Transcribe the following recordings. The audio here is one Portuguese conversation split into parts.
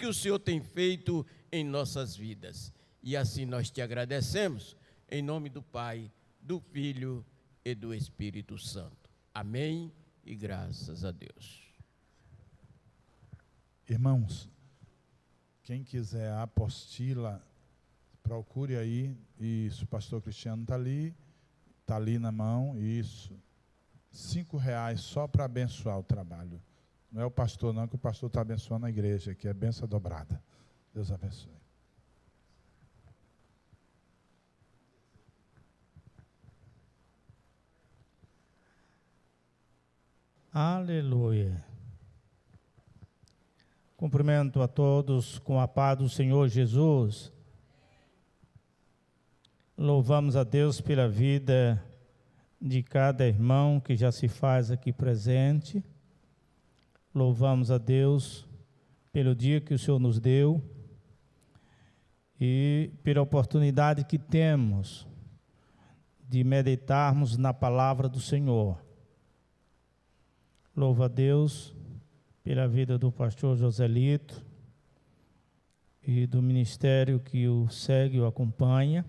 que o Senhor tem feito em nossas vidas. E assim nós te agradecemos, em nome do Pai, do Filho e do Espírito Santo. Amém e graças a Deus. Irmãos, quem quiser a apostila, procure aí. Isso, o pastor Cristiano está ali na mão. Isso, R$5 só para abençoar o trabalho. Não é o pastor não, que o pastor está abençoando a igreja, que é benção dobrada. Deus abençoe. Aleluia. Cumprimento a todos com a paz do Senhor Jesus. Louvamos a Deus pela vida de cada irmão que já se faz aqui presente. Louvamos a Deus pelo dia que o Senhor nos deu e pela oportunidade que temos de meditarmos na palavra do Senhor. Louvo a Deus pela vida do pastor Joselito e do ministério que o segue e o acompanha.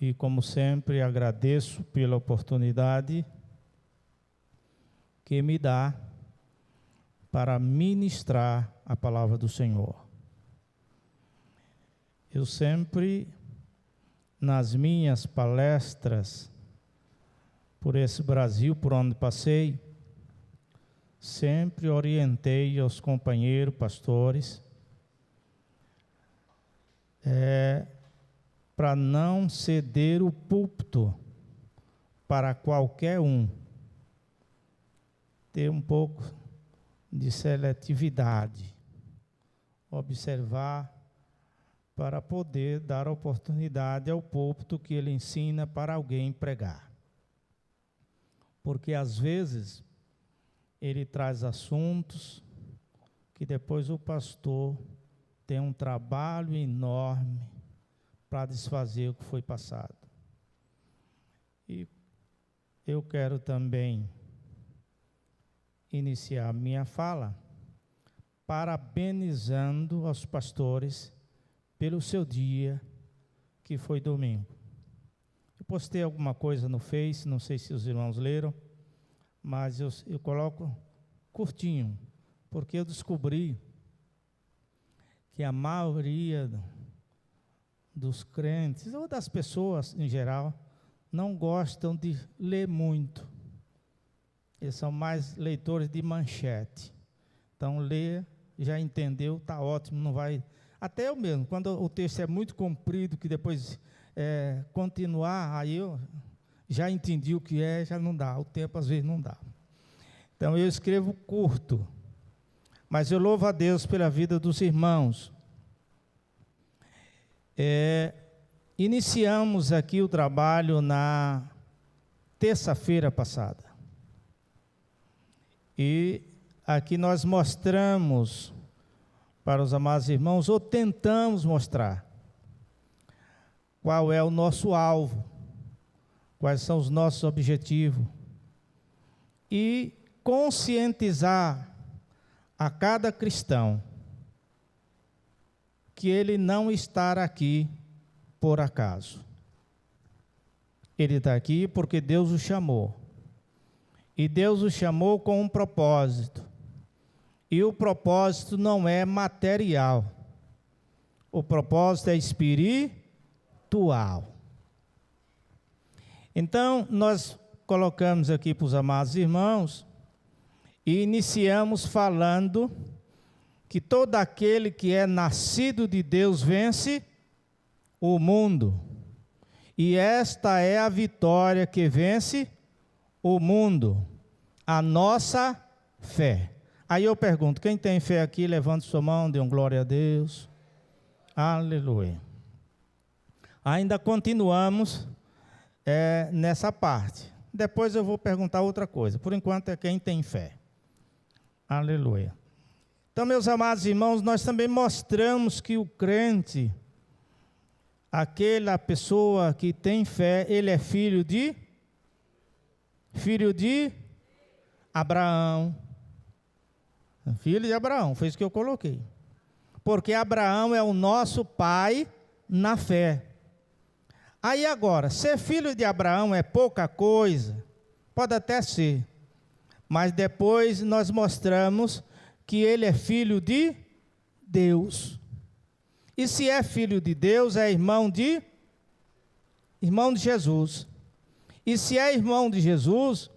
E, como sempre, agradeço pela oportunidade que me dá para ministrar a palavra do Senhor. Eu sempre, nas minhas palestras por esse Brasil, por onde passei, sempre orientei aos companheiros pastores para não ceder o púlpito para qualquer um, ter um pouco de seletividade, observar para poder dar oportunidade ao púlpito que ele ensina para alguém pregar. Porque às vezes ele traz assuntos que depois o pastor tem um trabalho enorme para desfazer o que foi passado. E eu quero também iniciar minha fala parabenizando aos pastores pelo seu dia, que foi domingo. Eu postei alguma coisa no Face, não sei se os irmãos leram, mas eu coloco curtinho, porque eu descobri que a maioria dos crentes, ou das pessoas em geral, não gostam de ler muito. Eles são mais leitores de manchete. Então, ler, já entendeu, está ótimo, não vai... Até eu mesmo, quando o texto é muito comprido, que depois continuar, aí eu já entendi o que é, já não dá, o tempo às vezes não dá. Então, eu escrevo curto, mas eu louvo a Deus pela vida dos irmãos. Iniciamos aqui o trabalho na terça-feira passada. E aqui nós mostramos para os amados irmãos, ou tentamos mostrar, qual é o nosso alvo, quais são os nossos objetivos, e conscientizar a cada cristão que ele não está aqui por acaso. Ele está aqui porque Deus o chamou. E Deus o chamou com um propósito. E o propósito não é material. O propósito é espiritual. Então, nós colocamos aqui para os amados irmãos e iniciamos falando que todo aquele que é nascido de Deus vence o mundo. E esta é a vitória que vence o mundo, a nossa fé. Aí eu pergunto, quem tem fé aqui, levante sua mão, dê um glória a Deus. Aleluia. Ainda continuamos nessa parte. Depois eu vou perguntar outra coisa. Por enquanto é quem tem fé. Aleluia. Então, meus amados irmãos, nós também mostramos que o crente, aquela pessoa que tem fé, ele é filho de Abraão. Filho de Abraão, foi isso que eu coloquei. porque Abraão é o nosso pai na fé. Aí agora, ser filho de Abraão é pouca coisa? Pode até ser, mas depois nós mostramos que ele é filho de Deus. E se é filho de Deus, é irmão de Jesus. E se é irmão de Jesus,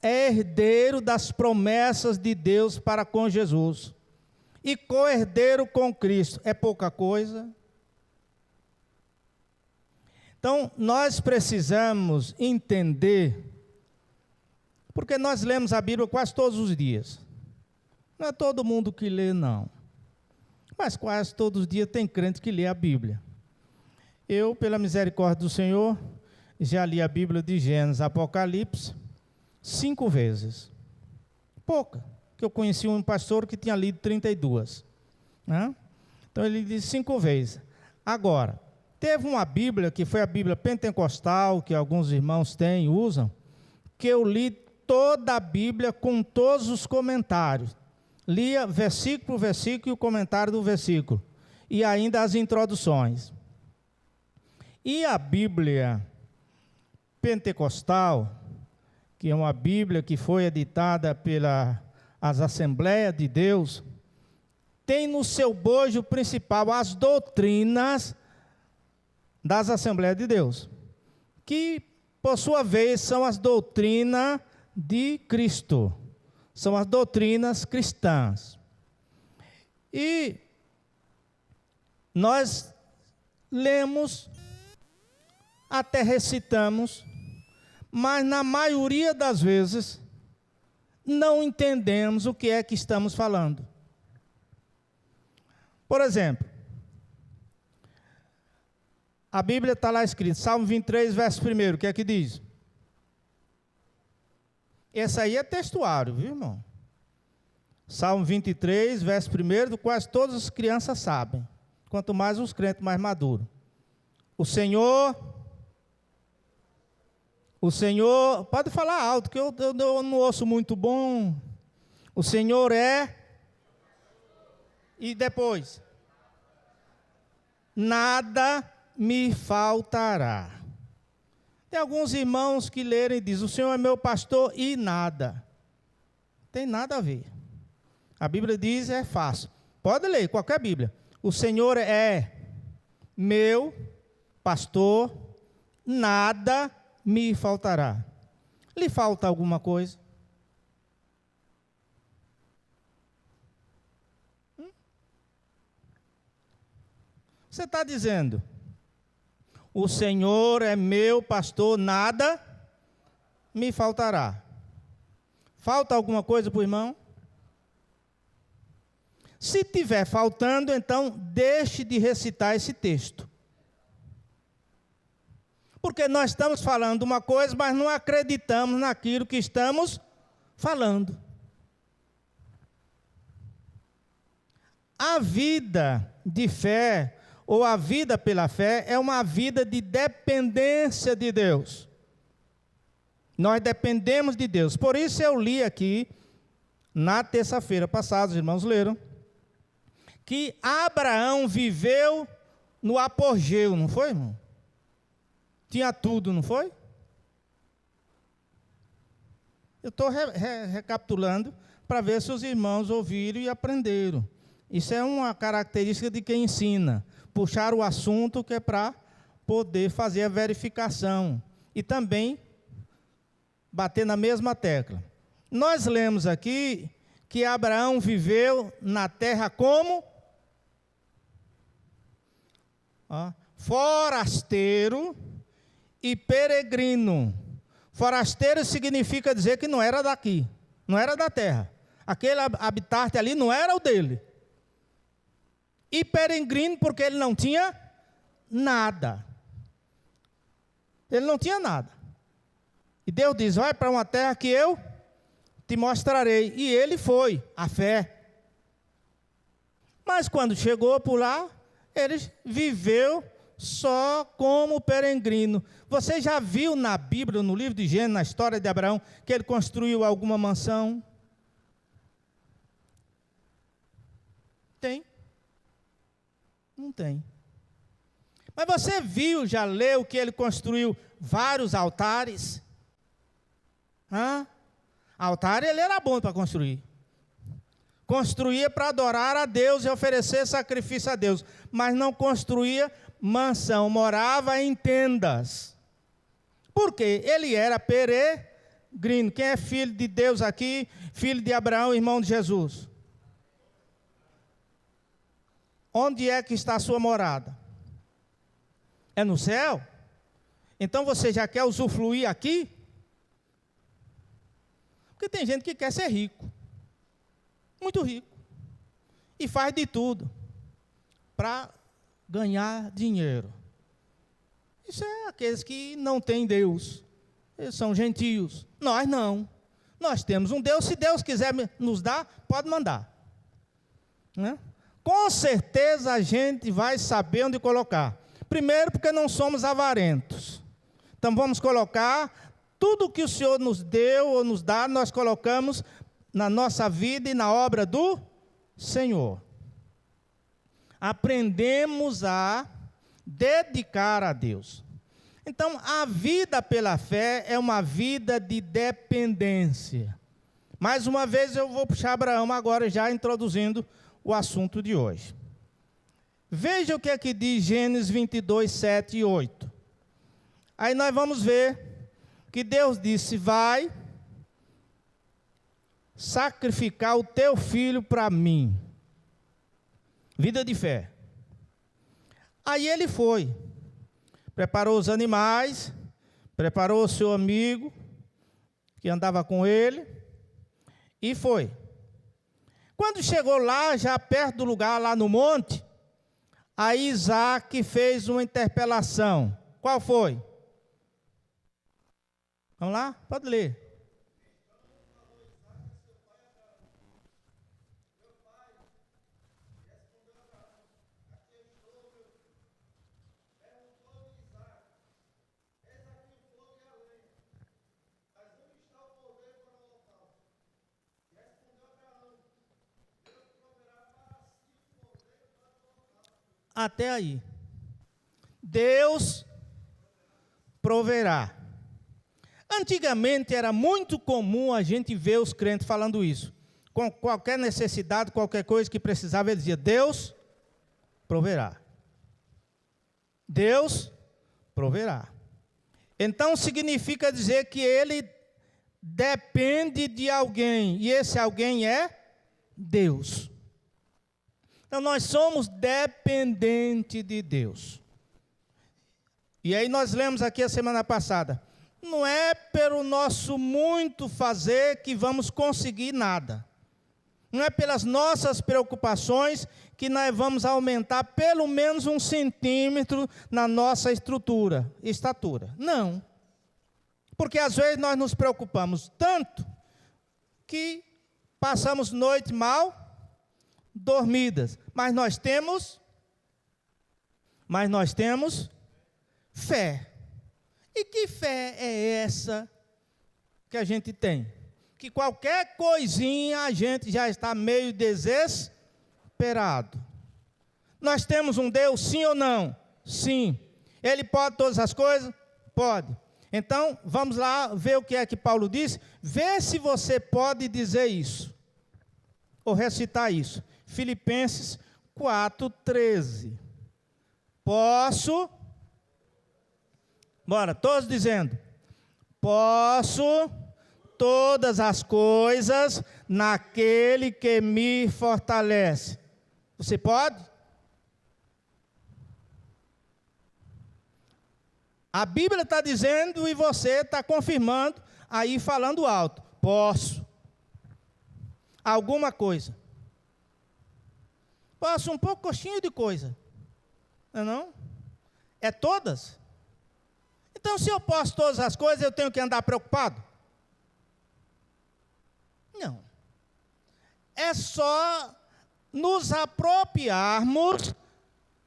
é herdeiro das promessas de Deus para com Jesus. E co-herdeiro com Cristo. É pouca coisa? Então, nós precisamos entender, porque nós lemos a Bíblia quase todos os dias. Não é todo mundo que lê, não. Mas quase todos os dias tem crente que lê a Bíblia. Eu, pela misericórdia do Senhor, já li a Bíblia de Gênesis, Apocalipse, 5 vezes. Pouca, que eu conheci um pastor que tinha lido 32. Né? Então ele disse 5 vezes. Agora, teve uma Bíblia, que foi a Bíblia pentecostal, que alguns irmãos têm, usam, que eu li toda a Bíblia com todos os comentários. Lia versículo por versículo e o comentário do versículo. E ainda as introduções. E a Bíblia pentecostal, que é uma Bíblia que foi editada pelas Assembleias de Deus, tem no seu bojo principal as doutrinas das Assembleias de Deus, que, por sua vez, são as doutrinas de Cristo, são as doutrinas cristãs. E nós lemos, até recitamos, mas na maioria das vezes não entendemos o que é que estamos falando. Por exemplo, a Bíblia está lá escrito, Salmo 23, verso 1, o que é que diz? Esse aí é textuário, viu, irmão? Salmo 23, verso 1, do quase todas as crianças sabem, quanto mais os crentes mais maduros. O Senhor, pode falar alto, que eu não ouço muito bom. O Senhor é, e depois, nada me faltará. Tem alguns irmãos que lerem e dizem, o Senhor é meu pastor e nada. Tem nada a ver. A Bíblia diz, é fácil. Pode ler, qualquer Bíblia. O Senhor é meu pastor, nada me faltará. Lhe falta alguma coisa? Você está dizendo, o Senhor é meu pastor, nada me faltará. Falta alguma coisa para o irmão? Se tiver faltando, então deixe de recitar esse texto. Porque nós estamos falando uma coisa, mas não acreditamos naquilo que estamos falando. A vida de fé, ou a vida pela fé, é uma vida de dependência de Deus. Nós dependemos de Deus. Por isso eu li aqui, na terça-feira passada, os irmãos leram, que Abraão viveu no apogeu, não foi, irmão? Tinha tudo, não foi? Eu estou recapitulando para ver se os irmãos ouviram e aprenderam. Isso é uma característica de quem ensina. Puxar o assunto que é para poder fazer a verificação. E também bater na mesma tecla. Nós lemos aqui que Abraão viveu na terra como forasteiro e peregrino. Forasteiro significa dizer que não era daqui, não era da terra. Aquele habitante ali não era o dele. E peregrino porque ele não tinha nada. Ele não tinha nada. E Deus diz, vai para uma terra que eu te mostrarei. E ele foi, a fé. Mas quando chegou por lá, ele viveu só como peregrino. Você já viu na Bíblia, no livro de Gênesis, na história de Abraão, que ele construiu alguma mansão? Tem. tem. Mas você viu, já leu que ele construiu vários altares? Altar ele era bom para construir. Construía para adorar a Deus e oferecer sacrifício a Deus. Mas não construía mansão, morava em tendas. Por quê? Ele era peregrino. Quem é filho de Deus aqui? Filho de Abraão, irmão de Jesus. Onde é que está a sua morada? É no céu? Então você já quer usufruir aqui? Porque tem gente que quer ser rico. Muito rico. E faz de tudo para ganhar dinheiro. Isso é aqueles que não têm Deus. Eles são gentios. Nós não. Nós temos um Deus. Se Deus quiser nos dar, pode mandar. Né? Com certeza a gente vai saber onde colocar. Primeiro, porque não somos avarentos. Então vamos colocar tudo que o Senhor nos deu ou nos dá, nós colocamos na nossa vida e na obra do Senhor. Aprendemos a dedicar a Deus. Então, a vida pela fé é uma vida de dependência. Mais uma vez eu vou puxar Abraão agora, já introduzindo o assunto de hoje. Veja o que é que diz Gênesis 22, 7 e 8. Aí nós vamos ver que Deus disse: vai sacrificar o teu filho para mim. Vida de fé. Aí ele foi, preparou os animais, preparou o seu amigo, que andava com ele, e foi. Quando chegou lá, já perto do lugar, lá no monte, aí Isaac fez uma interpelação. Qual foi? Vamos lá? Pode ler. Até aí. Deus proverá. Antigamente era muito comum a gente ver os crentes falando isso. Com qualquer necessidade, qualquer coisa que precisava, ele dizia: Deus proverá. Deus proverá. Então significa dizer que ele depende de alguém, e esse alguém é Deus. Então nós somos dependentes de Deus. E aí nós lemos aqui a semana passada: não é pelo nosso muito fazer que vamos conseguir nada. Não é pelas nossas preocupações que nós vamos aumentar pelo menos 1 centímetro na nossa estatura. Não. Porque às vezes nós nos preocupamos tanto que passamos noite mal dormidas. Mas nós temos fé. E que fé é essa que a gente tem? Que qualquer coisinha a gente já está meio desesperado. Nós temos um Deus, sim ou não? Sim. Ele pode todas as coisas? Pode. Então, vamos lá ver o que é que Paulo diz. Vê se você pode dizer isso, ou recitar isso. Filipenses 4:13. Posso... Bora, todos dizendo: posso todas as coisas naquele que me fortalece. Você pode? A Bíblia está dizendo e você está confirmando, aí falando alto: posso. Alguma coisa. Posso um pouquinho de coisa. Não é não? É todas? Então, se eu posso todas as coisas, eu tenho que andar preocupado? Não. É só nos apropriarmos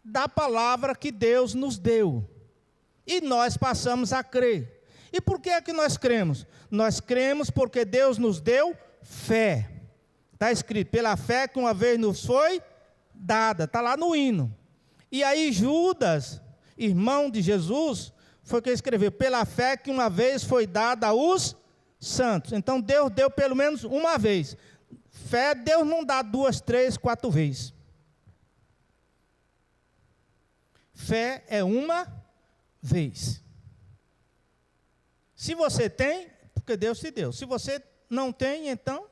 da palavra que Deus nos deu. E nós passamos a crer. E por que é que nós cremos? Nós cremos porque Deus nos deu fé. Está escrito: pela fé que uma vez nos foi dada. Está lá no hino. E aí Judas, irmão de Jesus, foi quem escreveu, pela fé que uma vez foi dada aos santos. Então Deus deu pelo menos uma vez. Fé, Deus não dá 2, 3, 4 vezes. Fé é uma vez. Se você tem, porque Deus te deu. Se você não tem, então,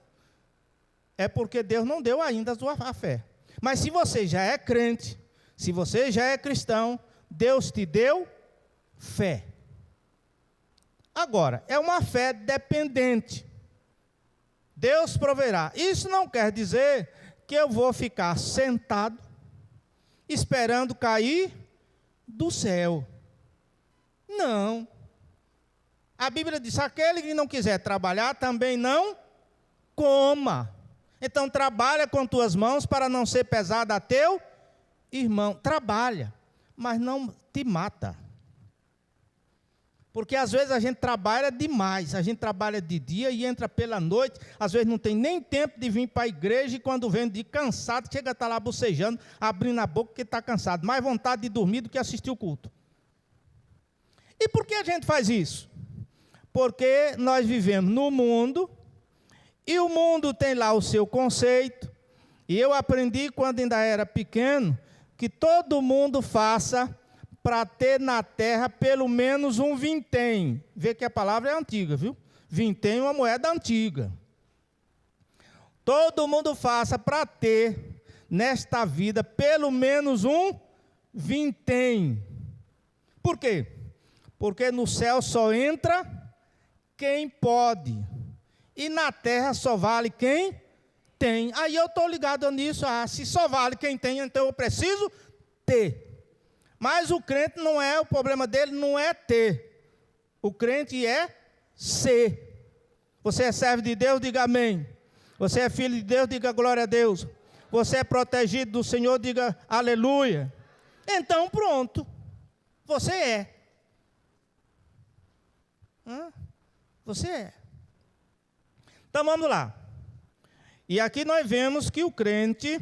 é porque Deus não deu ainda a fé. Mas se você já é crente, se você já é cristão, Deus te deu fé. Agora, é uma fé dependente. Deus proverá. Isso não quer dizer que eu vou ficar sentado, esperando cair do céu. Não. A Bíblia diz, aquele que não quiser trabalhar, também não coma. Então, trabalha com tuas mãos para não ser pesado a teu irmão. Trabalha, mas não te mata. Porque às vezes a gente trabalha demais, a gente trabalha de dia e entra pela noite, às vezes não tem nem tempo de vir para a igreja e quando vem de cansado, chega a estar lá bocejando, abrindo a boca porque está cansado, mais vontade de dormir do que assistir o culto. E por que a gente faz isso? Porque nós vivemos no mundo e o mundo tem lá o seu conceito, e eu aprendi quando ainda era pequeno, que todo mundo faça para ter na terra pelo menos um vintém. Vê que a palavra é antiga, viu? Vintém é uma moeda antiga. Todo mundo faça para ter nesta vida pelo menos um vintém. Por quê? Porque no céu só entra quem pode. E na terra só vale quem tem. Aí eu estou ligado nisso. Se só vale quem tem, então eu preciso ter. Mas o crente não é, o problema dele não é ter. O crente é ser. Você é servo de Deus, diga amém. Você é filho de Deus, diga glória a Deus. Você é protegido do Senhor, diga aleluia. Então pronto, você é. Você é. Então vamos lá. E aqui nós vemos que o crente,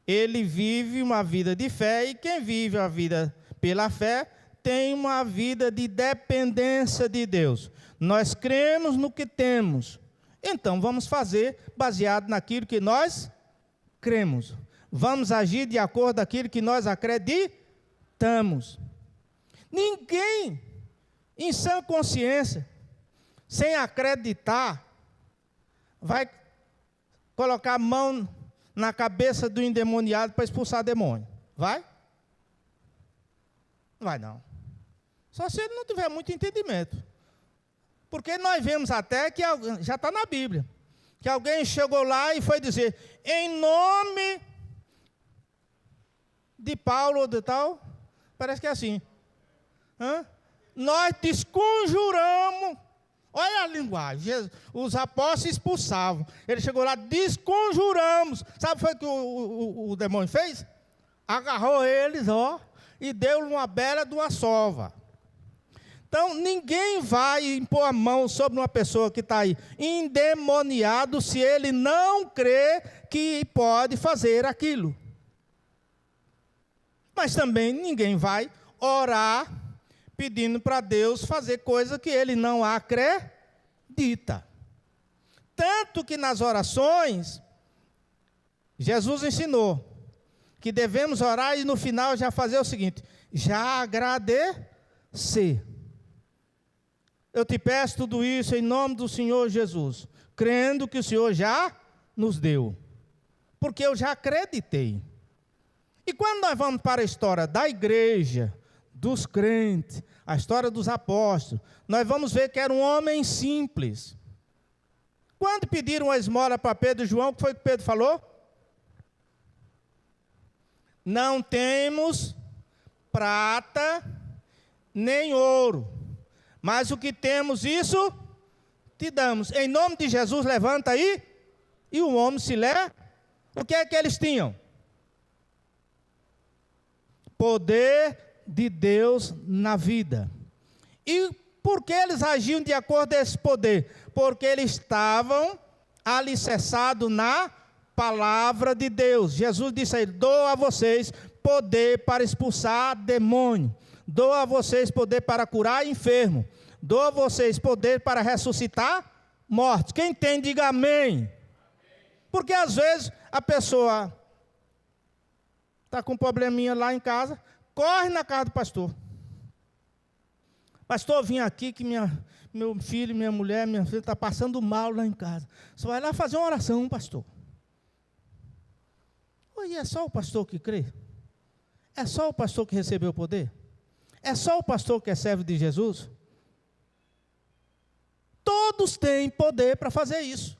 ele vive uma vida de fé, e quem vive a vida pela fé, tem uma vida de dependência de Deus. Nós cremos no que temos, então vamos fazer baseado naquilo que nós cremos. Vamos agir de acordo com aquilo que nós acreditamos. Ninguém, em sã consciência, sem acreditar, vai colocar a mão na cabeça do endemoniado para expulsar demônio. Vai? Não vai não. Só se ele não tiver muito entendimento. Porque nós vemos até que, já está na Bíblia, que alguém chegou lá e foi dizer, em nome de Paulo ou de tal, parece que é assim, nós desconjuramos. Olha a linguagem, os apóstolos expulsavam. Ele chegou lá, desconjuramos. Sabe o que foi que o demônio fez? Agarrou eles, e deu uma bela de uma sova. Então, ninguém vai impor a mão sobre uma pessoa que está aí endemoniado se ele não crê que pode fazer aquilo. Mas também ninguém vai orar pedindo para Deus fazer coisa que ele não acredita. Tanto que nas orações, Jesus ensinou que devemos orar e no final já fazer o seguinte, já agradecer. Eu te peço tudo isso em nome do Senhor Jesus, crendo que o Senhor já nos deu, porque eu já acreditei. E quando nós vamos para a história da igreja, dos crentes, a história dos apóstolos, nós vamos ver que era um homem simples. Quando pediram a esmola para Pedro e João, o que foi que Pedro falou? Não temos prata nem ouro, mas o que temos, isso te damos. Em nome de Jesus, levanta aí. E o homem se lê. O que é que eles tinham? Poder de Deus na vida. E por que eles agiam de acordo com esse poder? Porque eles estavam alicerçados na palavra de Deus. Jesus disse a ele: dou a vocês poder para expulsar demônio, dou a vocês poder para curar enfermo, dou a vocês poder para ressuscitar mortos. Quem tem, diga amém. Porque às vezes a pessoa está com um probleminha lá em casa, corre na casa do pastor. Pastor, eu vim aqui que meu filho, minha mulher, minha filha está passando mal lá em casa. Você vai lá fazer uma oração, pastor. E é só o pastor que crê? É só o pastor que recebeu o poder? É só o pastor que é servo de Jesus? Todos têm poder para fazer isso.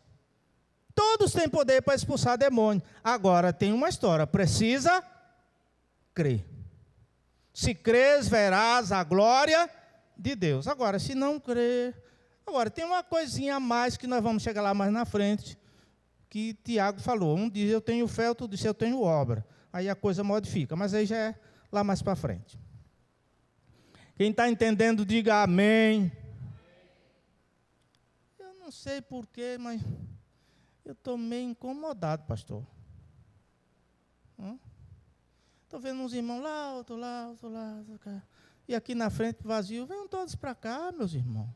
Todos têm poder para expulsar demônio. Agora, tem uma história, precisa crer. Se crês, verás a glória de Deus. Agora, se não crer... Agora, tem uma coisinha a mais que nós vamos chegar lá mais na frente, que Tiago falou. Um diz eu tenho fé, outro diz eu tenho obra. Aí a coisa modifica, mas aí já é lá mais para frente. Quem está entendendo, diga amém. Eu não sei porquê, mas eu estou meio incomodado, pastor. Estou vendo uns irmãos lá, outro lá, outro lá, outro cá. E aqui na frente vazio, venham todos para cá, meus irmãos.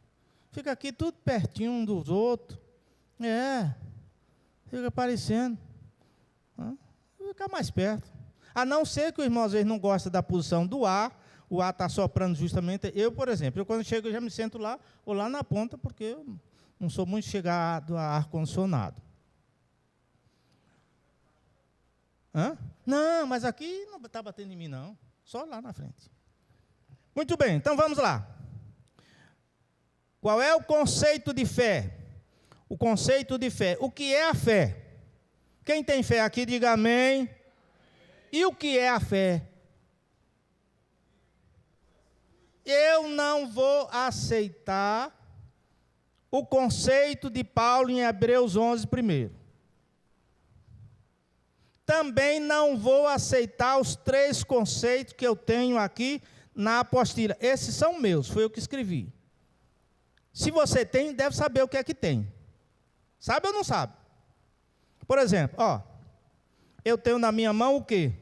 Fica aqui tudo pertinho um dos outros. Fica aparecendo. Fica mais perto. A não ser que o irmão às vezes não gosta da posição do ar, o ar está soprando justamente. Eu, por exemplo, quando chego, eu já me sento lá, ou lá na ponta, porque eu não sou muito chegado a ar-condicionado. Não, mas aqui não está batendo em mim, não. Só lá na frente. Muito bem, então vamos lá. Qual é o conceito de fé? O conceito de fé. O que é a fé? Quem tem fé aqui, diga amém. E o que é a fé? Eu não vou aceitar o conceito de Paulo em Hebreus 11 primeiro. Também não vou aceitar os 3 conceitos que eu tenho aqui na apostila. Esses são meus, foi eu que escrevi. Se você tem, deve saber o que é que tem. Sabe ou não sabe? Por exemplo, eu tenho na minha mão o quê?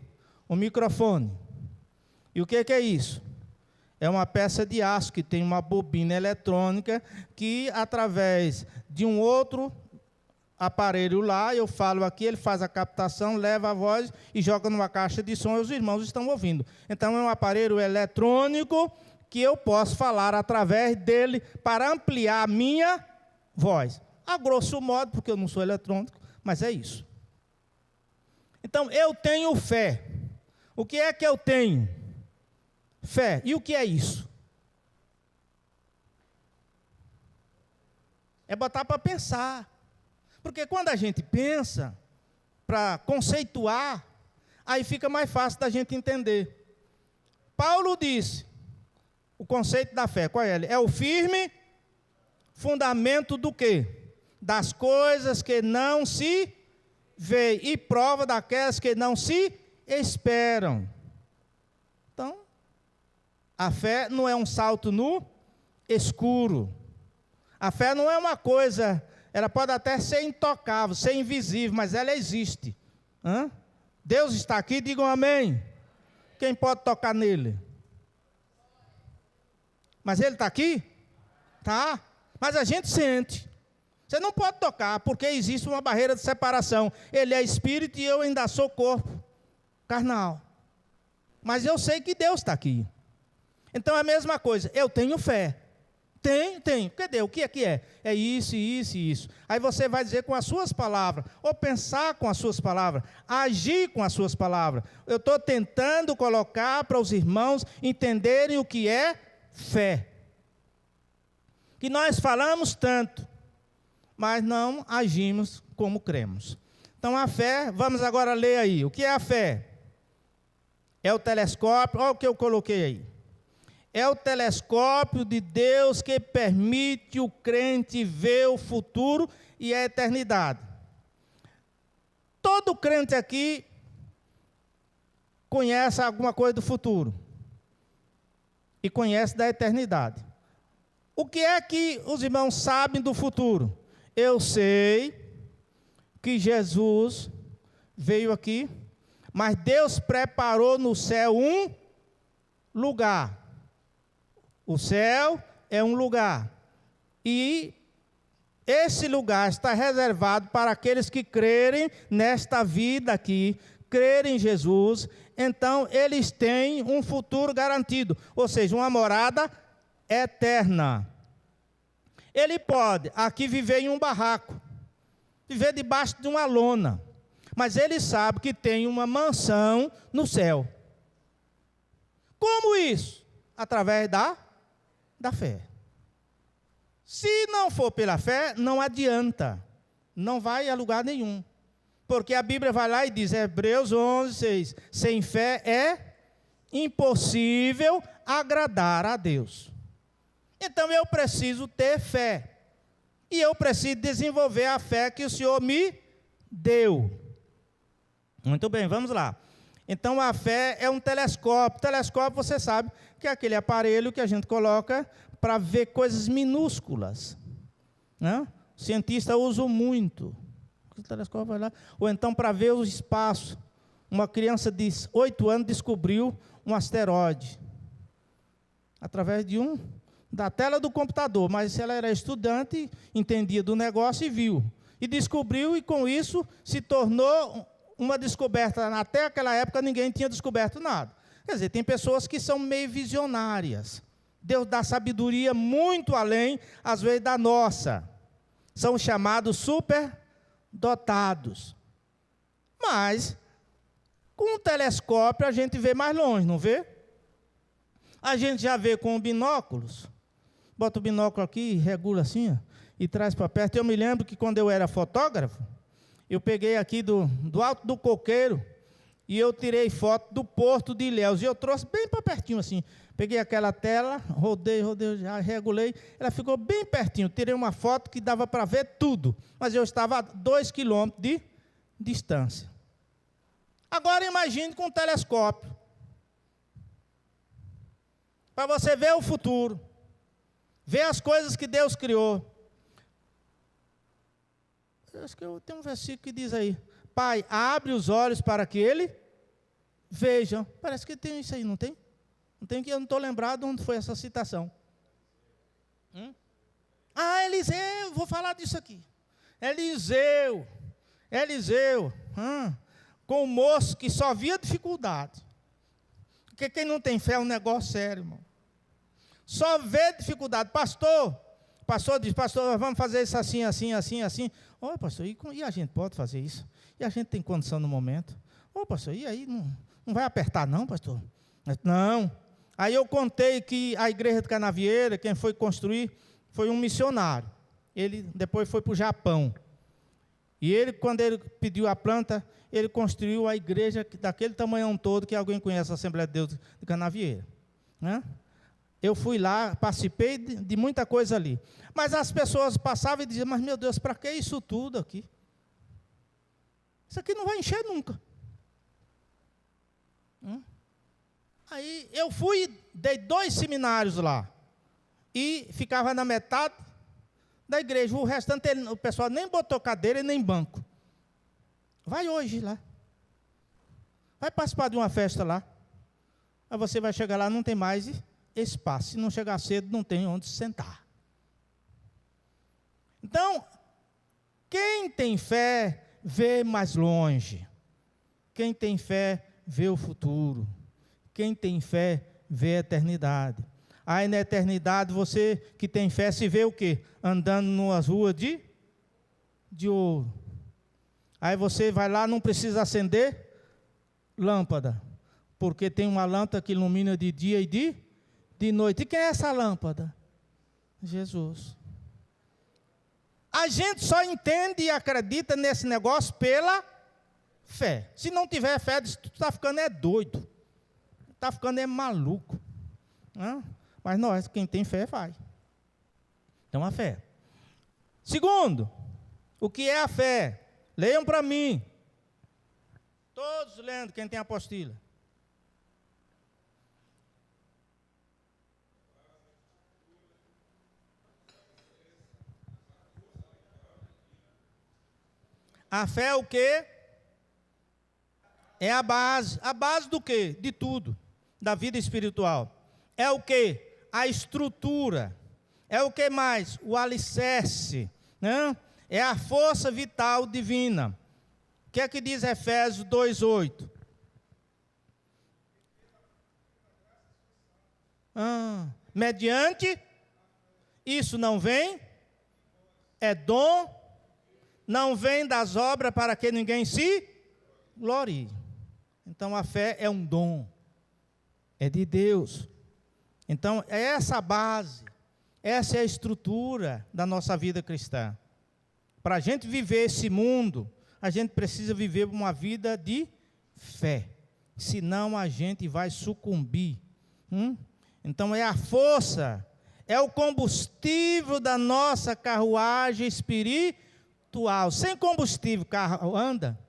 Um microfone. E o que é isso? É uma peça de aço que tem uma bobina eletrônica que, através de um outro aparelho lá, eu falo aqui, ele faz a captação, leva a voz e joga numa caixa de som e os irmãos estão ouvindo. Então, é um aparelho eletrônico que eu posso falar através dele para ampliar a minha voz. A grosso modo, porque eu não sou eletrônico, mas é isso. Então, eu tenho fé. O que é que eu tenho? Fé. E o que é isso? É botar para pensar. Porque quando a gente pensa, para conceituar, aí fica mais fácil da gente entender. Paulo disse, o conceito da fé, qual é? É o firme fundamento do quê? Das coisas que não se vê e prova daquelas que não se esperam. Então, a fé não é um salto no escuro. A fé não é uma coisa, ela pode até ser intocável, ser invisível, mas ela existe. Deus está aqui, digam amém. Quem pode tocar nele? Mas ele está aqui? Tá. Mas a gente sente. Você não pode tocar, porque existe uma barreira de separação. Ele é espírito e eu ainda sou corpo carnal. Mas eu sei que Deus está aqui. Então é a mesma coisa, eu tenho fé. Tenho. Cadê? O que é? É isso, isso e isso. Aí você vai dizer com as suas palavras, ou pensar com as suas palavras, agir com as suas palavras. Eu estou tentando colocar para os irmãos entenderem o que é fé. Que nós falamos tanto, mas não agimos como cremos. Então a fé, vamos agora ler aí. O que é a fé? É o telescópio, olha o que eu coloquei aí. É o telescópio de Deus que permite o crente ver o futuro e a eternidade. Todo crente aqui conhece alguma coisa do futuro e conhece da eternidade. O que é que os irmãos sabem do futuro? Eu sei que Jesus veio aqui, mas Deus preparou no céu um lugar. O céu é um lugar. E esse lugar está reservado para aqueles que crerem nesta vida aqui, crerem em Jesus. Então, eles têm um futuro garantido, ou seja, uma morada eterna. Ele pode aqui viver em um barraco, viver debaixo de uma lona, mas ele sabe que tem uma mansão no céu. Como isso? Através da fé. Se não for pela fé, não adianta, não vai a lugar nenhum. Porque a Bíblia vai lá e diz, Hebreus 11, 6, sem fé é impossível agradar a Deus. Então eu preciso ter fé. E eu preciso desenvolver a fé que o Senhor me deu. Muito bem, vamos lá. Então a fé é um telescópio. Telescópio, você sabe, que é aquele aparelho que a gente coloca para ver coisas minúsculas. Né? O cientista usa muito. O telescópio vai lá. Ou então para ver o espaço. Uma criança de 8 anos descobriu um asteroide. Através da tela do computador, mas ela era estudante, entendia do negócio e viu. E descobriu, e com isso se tornou uma descoberta. Até aquela época ninguém tinha descoberto nada. Quer dizer, tem pessoas que são meio visionárias. Deus dá sabedoria muito além, às vezes, da nossa. São chamados superdotados. Mas, com um telescópio, a gente vê mais longe, não vê? A gente já vê com binóculos. Bota o binóculo aqui, regula assim, ó, e traz para perto. Eu me lembro que quando eu era fotógrafo, eu peguei aqui do alto do coqueiro e eu tirei foto do Porto de Ilhéus. E eu trouxe bem para pertinho assim. Peguei aquela tela, rodei, já regulei. Ela ficou bem pertinho. Tirei uma foto que dava para ver tudo. Mas eu estava a 2 quilômetros de distância. Agora imagine com um telescópio. Para você ver o futuro. Ver as coisas que Deus criou. Eu acho que eu tenho um versículo que diz aí: Pai, abre os olhos para que ele veja. Parece que tem isso aí, não tem? Não tem, que eu não estou lembrado onde foi essa citação. Eliseu, vou falar disso aqui. Eliseu, com o moço que só via dificuldade. Porque quem não tem fé é um negócio sério, irmão. Só vê dificuldade. Pastor diz, pastor, vamos fazer isso assim, assim, assim, assim. Ô, pastor, e a gente pode fazer isso? E a gente tem condição no momento? Ô, pastor, e aí, não vai apertar não, pastor? Não. Aí eu contei que a igreja de Canavieira, quem foi construir, foi um missionário. Ele depois foi para o Japão. E ele, quando ele pediu a planta, ele construiu a igreja daquele tamanhão todo, que alguém conhece a Assembleia de Deus de Canavieira. Né? Eu fui lá, participei de muita coisa ali. Mas as pessoas passavam e diziam, mas meu Deus, para que isso tudo aqui? Isso aqui não vai encher nunca. Aí eu fui, dei 2 seminários lá. E ficava na metade da igreja. O restante, o pessoal nem botou cadeira e nem banco. Vai hoje lá. Vai participar de uma festa lá. Aí você vai chegar lá, não tem mais espaço. Se não chegar cedo, não tem onde sentar. Então, quem tem fé, vê mais longe. Quem tem fé, vê o futuro. Quem tem fé, vê a eternidade. Aí na eternidade, você que tem fé, se vê o quê? Andando nas ruas de ouro. Aí você vai lá, não precisa acender lâmpada. Porque tem uma lâmpada que ilumina de dia e de noite. E quem é essa lâmpada? Jesus. A gente só entende e acredita nesse negócio pela fé. Se não tiver fé, tu está ficando doido. Está ficando maluco. Mas nós, quem tem fé, vai. Então, a fé. Segundo, o que é a fé? Leiam para mim. Todos lendo, quem tem apostila. A fé é o quê? é a base. A base do quê? De tudo, da vida espiritual. É o quê? A estrutura. É o que mais? O alicerce, né? É a força vital divina. O que é que diz Efésios 2:8? Mediante, isso não vem, é dom, não vem das obras para que ninguém se glorie. Então a fé é um dom, é de Deus. Então é essa a base, essa é a estrutura da nossa vida cristã. Para a gente viver esse mundo, a gente precisa viver uma vida de fé, senão a gente vai sucumbir. Então é a força, é o combustível da nossa carruagem espiritual. Sem combustível, o carro anda,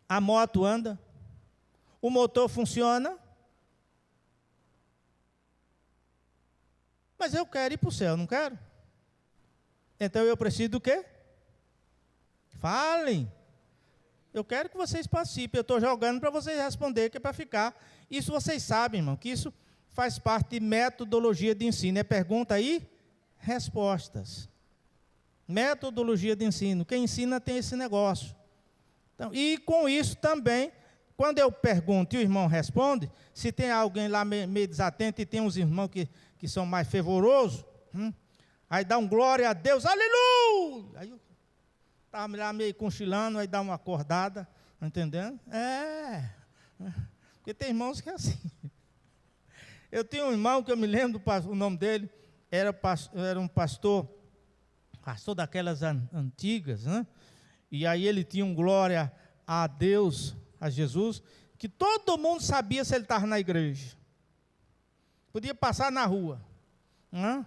a moto anda, o motor funciona. Mas eu quero ir para o céu, não quero? Então eu preciso do quê? Falem. Eu quero que vocês participem. Eu estou jogando para vocês responderem, que é para ficar. Isso vocês sabem, irmão, que isso faz parte de metodologia de ensino. É pergunta e respostas. Metodologia de ensino. Quem ensina tem esse negócio. Então, e com isso também, quando eu pergunto e o irmão responde, se tem alguém lá meio desatento e tem uns irmãos que são mais fervorosos, aí dá um glória a Deus, aleluia! Aí eu estava lá meio cochilando, aí dá uma acordada, entendendo? Porque tem irmãos que é assim. Eu tenho um irmão que eu me lembro, o nome dele, era um pastor daquelas antigas, né? E aí ele tinha um glória a Deus, a Jesus, que todo mundo sabia se ele estava na igreja. Podia passar na rua. Né?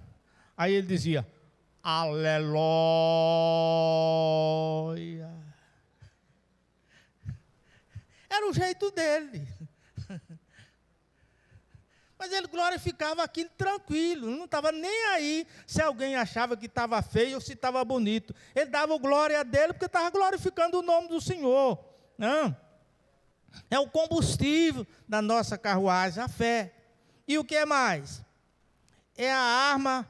Aí ele dizia, aleluia. Era o jeito dele. Mas ele glorificava aquilo tranquilo, não estava nem aí se alguém achava que estava feio ou se estava bonito. Ele dava glória a dele porque estava glorificando o nome do Senhor. Não. É o combustível da nossa carruagem, a fé. E o que é mais? É a arma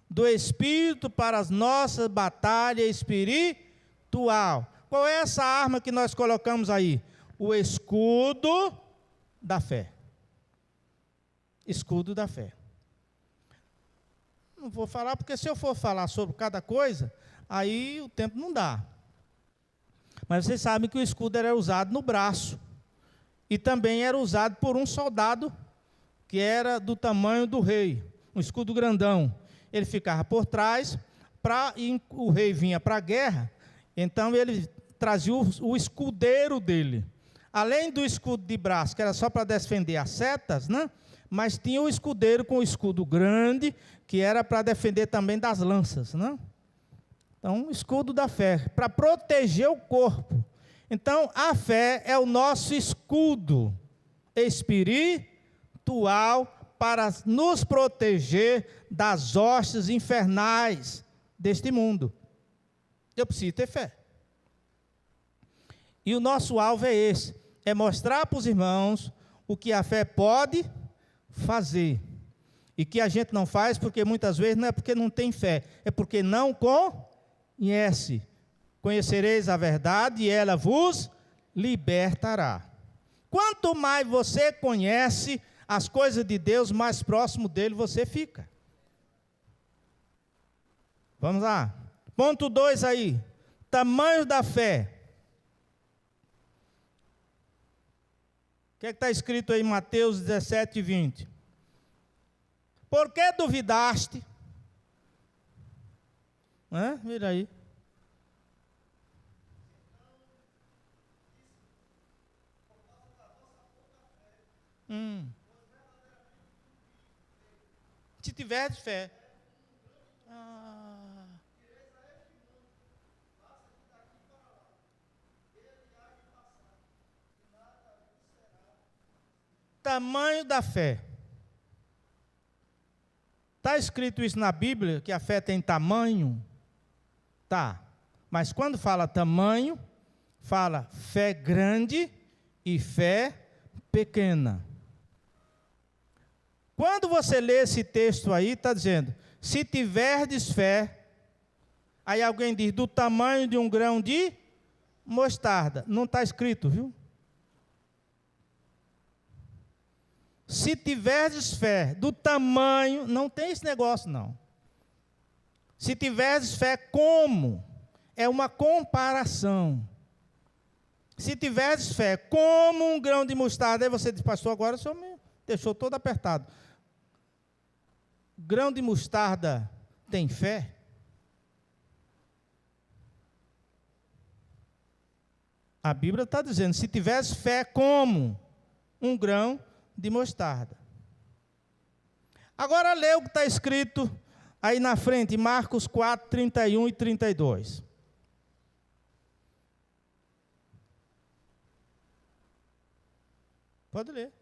do Espírito para as nossas batalhas espiritual. Qual é essa arma que nós colocamos aí? O escudo da fé. Escudo da fé. Não vou falar, porque se eu for falar sobre cada coisa, aí o tempo não dá. Mas vocês sabem que o escudo era usado no braço. E também era usado por um soldado que era do tamanho do rei. Um escudo grandão. Ele ficava por trás, e o rei vinha para a guerra, então ele trazia o escudeiro dele. Além do escudo de braço, que era só para defender as setas, né? Mas tinha o escudeiro com o escudo grande, que era para defender também das lanças, né? Então, escudo da fé, para proteger o corpo. Então, a fé é o nosso escudo espiritual para nos proteger das hostes infernais deste mundo. Eu preciso ter fé. E o nosso alvo é esse, é mostrar para os irmãos o que a fé pode fazer. E que a gente não faz porque muitas vezes não é porque não tem fé, é porque não conhece. Conhecereis a verdade e ela vos libertará. Quanto mais você conhece as coisas de Deus, mais próximo dele você fica. Vamos lá. Ponto 2 aí. Tamanho da fé. O que está escrito aí em Mateus 17, 20? Por que duvidaste? Mira aí. Se tiver de fé. Tamanho da fé. Está escrito isso na Bíblia, que a fé tem tamanho? Tá. Mas quando fala tamanho, fala fé grande e fé pequena. Quando você lê esse texto aí, está dizendo, se tiverdes fé, aí alguém diz, do tamanho de um grão de mostarda. Não está escrito, viu? Se tiverdes fé do tamanho, não tem esse negócio não. Se tiverdes fé como? É uma comparação. Se tiverdes fé como um grão de mostarda, aí você diz, pastor, agora o senhor me deixou todo apertado. Grão de mostarda tem fé? A Bíblia está dizendo, se tivesse fé como um grão de mostarda. Agora lê o que está escrito aí na frente, Marcos 4, 31 e 32. Pode ler.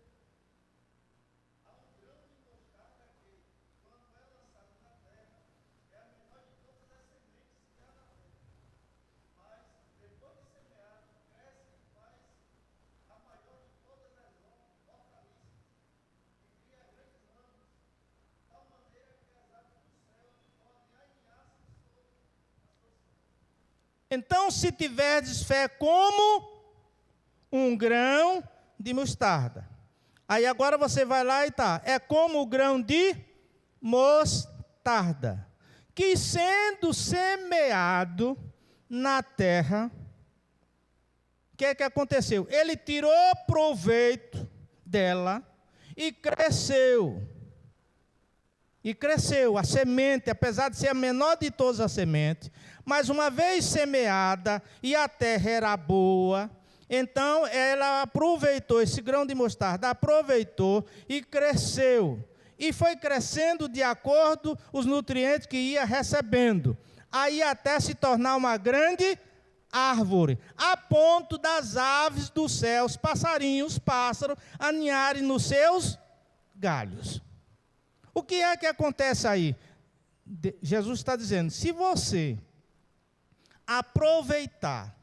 Então, se tiverdes fé como um grão de mostarda. Aí agora você vai lá e está. É como o grão de mostarda, que sendo semeado na terra, o que é que aconteceu? Ele tirou proveito dela e cresceu. E cresceu a semente, apesar de ser a menor de todas as sementes, mas uma vez semeada e a terra era boa, então ela aproveitou, esse grão de mostarda aproveitou e cresceu. E foi crescendo de acordo com os nutrientes que ia recebendo. Aí até se tornar uma grande árvore, a ponto das aves dos céus, passarinhos, pássaros, aninharem nos seus galhos. O que é que acontece aí? Jesus está dizendo, se você aproveitar,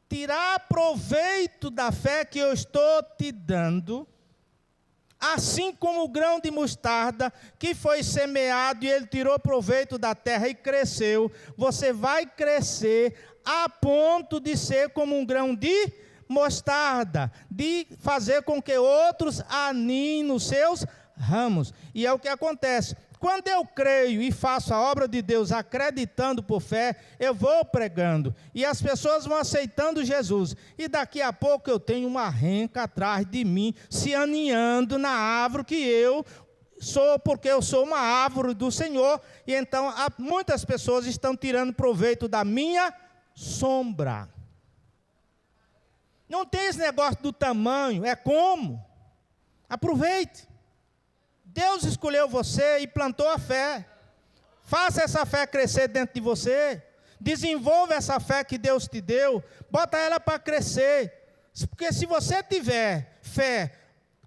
tirar proveito da fé que eu estou te dando, assim como o grão de mostarda que foi semeado e ele tirou proveito da terra e cresceu, você vai crescer a ponto de ser como um grão de mostarda, de fazer com que outros aninhem nos seus ramos. E é o que acontece. Quando eu creio e faço a obra de Deus acreditando por fé, eu vou pregando e as pessoas vão aceitando Jesus. E daqui a pouco eu tenho uma renca atrás de mim, se aninhando na árvore que eu sou, porque eu sou uma árvore do Senhor. E então muitas pessoas estão tirando proveito da minha sombra. Não tem esse negócio do tamanho, é como. Aproveite. Deus escolheu você e plantou a fé. Faça essa fé crescer dentro de você. Desenvolva essa fé que Deus te deu. Bota ela para crescer. Porque se você tiver fé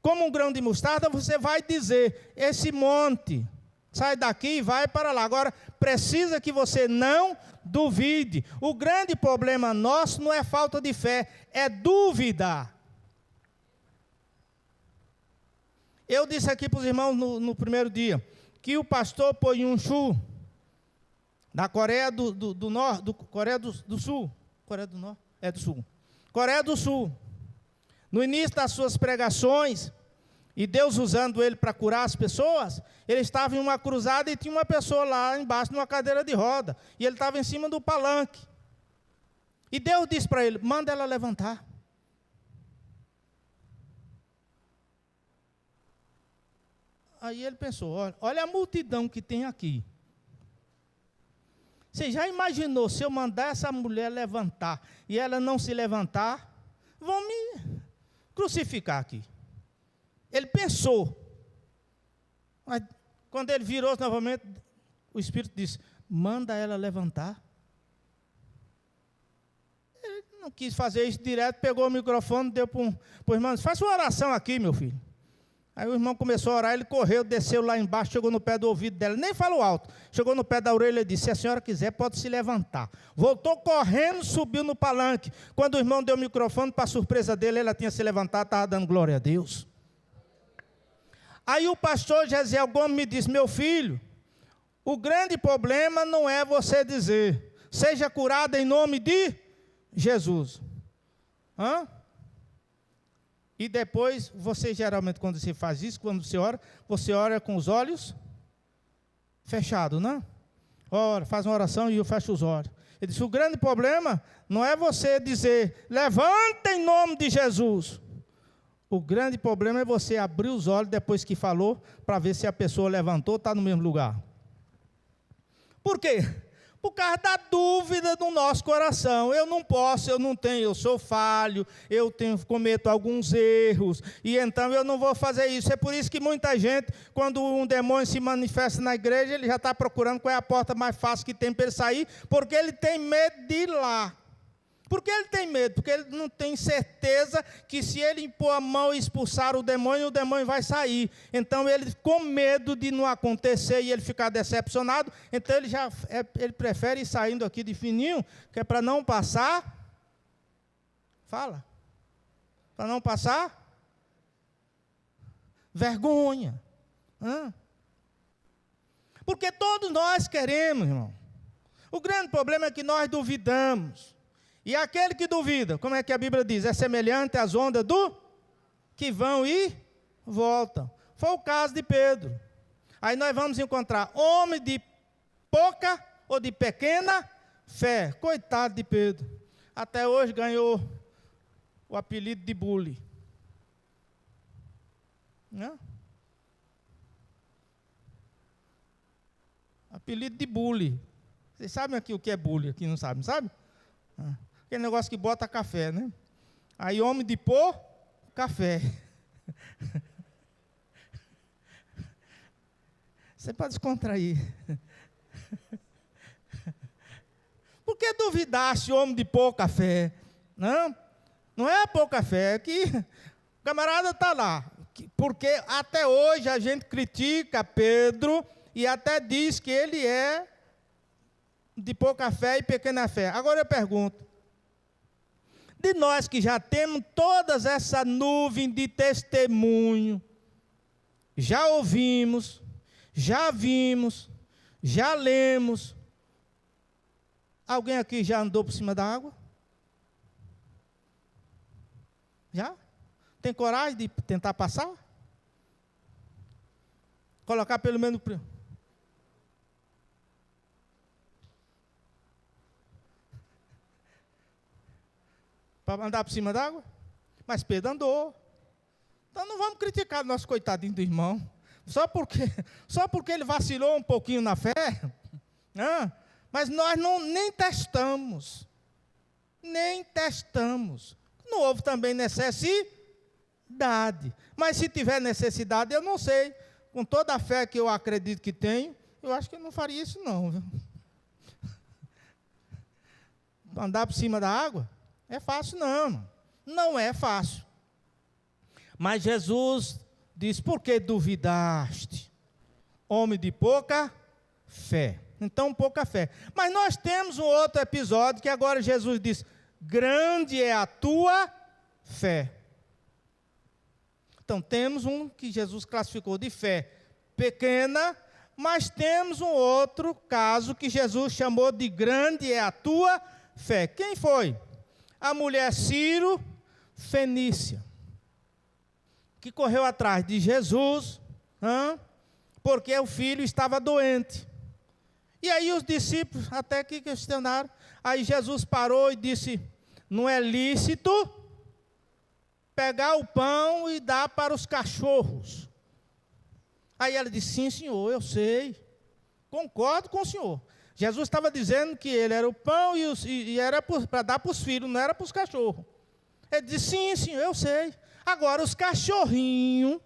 como um grão de mostarda, você vai dizer, esse monte, sai daqui e vai para lá. Agora, precisa que você não duvide. O grande problema nosso não é falta de fé, é dúvida. Eu disse aqui para os irmãos no primeiro dia, que o pastor Poyun-Chu, da Coreia do Norte, Coreia do Sul, Coreia do Norte? É do Sul. Coreia do Sul, no início das suas pregações, e Deus usando ele para curar as pessoas, ele estava em uma cruzada e tinha uma pessoa lá embaixo, numa cadeira de roda, e ele estava em cima do palanque. E Deus disse para ele, manda ela levantar. Aí ele pensou, olha a multidão que tem aqui. Você já imaginou, se eu mandar essa mulher levantar, e ela não se levantar, vão me crucificar aqui. Ele pensou. Mas quando ele virou novamente, o Espírito disse, manda ela levantar. Ele não quis fazer isso direto, pegou o microfone, deu para o irmão, faça uma oração aqui, meu filho. Aí o irmão começou a orar, ele correu, desceu lá embaixo, chegou no pé do ouvido dela, nem falou alto, chegou no pé da orelha e disse: se a senhora quiser, pode se levantar. Voltou correndo, subiu no palanque. Quando o irmão deu o microfone, para surpresa dele, ela tinha se levantado, estava dando glória a Deus. Aí o pastor Gesiel Gomes me disse: meu filho, o grande problema não é você dizer, seja curado em nome de Jesus. Hã? E depois, você geralmente, quando você faz isso, quando você ora com os olhos fechados, né? Ora, faz uma oração e eu fecho os olhos. Ele disse: o grande problema não é você dizer, levanta em nome de Jesus. O grande problema é você abrir os olhos depois que falou, para ver se a pessoa levantou ou está no mesmo lugar. Por quê? Por causa da dúvida do nosso coração. Eu não posso, eu não tenho, eu sou falho, cometo alguns erros, e então eu não vou fazer isso. É por isso que muita gente, quando um demônio se manifesta na igreja, ele já está procurando qual é a porta mais fácil que tem para ele sair, porque ele tem medo de ir lá. Por que ele tem medo? Porque ele não tem certeza que se ele impor a mão e expulsar o demônio vai sair. Então ele, com medo de não acontecer e ele ficar decepcionado, então ele prefere ir saindo aqui de fininho, que é para não passar. Fala. Para não passar vergonha. Porque todos nós queremos, irmão. O grande problema é que nós duvidamos. E aquele que duvida, como é que a Bíblia diz? É semelhante às ondas que vão e voltam. Foi o caso de Pedro. Aí nós vamos encontrar homem de pouca ou de pequena fé. Coitado de Pedro. Até hoje ganhou o apelido de bully. Não? Apelido de bully. Vocês sabem aqui o que é bully? Aqui não sabem, sabe? Aquele negócio que bota café, né? Aí homem de pôr, café. Você pode descontrair. Por que duvidaste, homem de pôr café? Não é pôr café, é que o camarada está lá. Porque até hoje a gente critica Pedro e até diz que ele é de pouca fé e pequena fé. Agora eu pergunto, de nós que já temos todas essa nuvem de testemunho, já ouvimos, já vimos, já lemos, alguém aqui já andou por cima da água? Já? Tem coragem de tentar passar? Colocar pelo menos para andar por cima d'água? Mas Pedro andou. Então não vamos criticar o nosso coitadinho do irmão. Só porque ele vacilou um pouquinho na fé. Mas nós nem testamos. Nem testamos. Não houve também necessidade. Mas se tiver necessidade, eu não sei. Com toda a fé que eu acredito que tenho, eu acho que eu não faria isso não. Viu? Andar por cima da água? É fácil não. Não é fácil. Mas Jesus diz: por que duvidaste? Homem de pouca fé. Então, pouca fé. Mas nós temos um outro episódio que agora Jesus diz: grande é a tua fé. Então, temos um que Jesus classificou de fé pequena, mas temos um outro caso que Jesus chamou de grande é a tua fé. Quem foi? A mulher Ciro Fenícia, que correu atrás de Jesus, porque o filho estava doente. E aí os discípulos até que questionaram. Aí Jesus parou e disse: não é lícito pegar o pão e dar para os cachorros. Aí ela disse: sim, senhor, eu sei, concordo com o senhor. Jesus estava dizendo que ele era o pão e era para dar para os filhos, não era para os cachorros. Ele disse: sim, senhor, eu sei. Agora, os cachorrinhos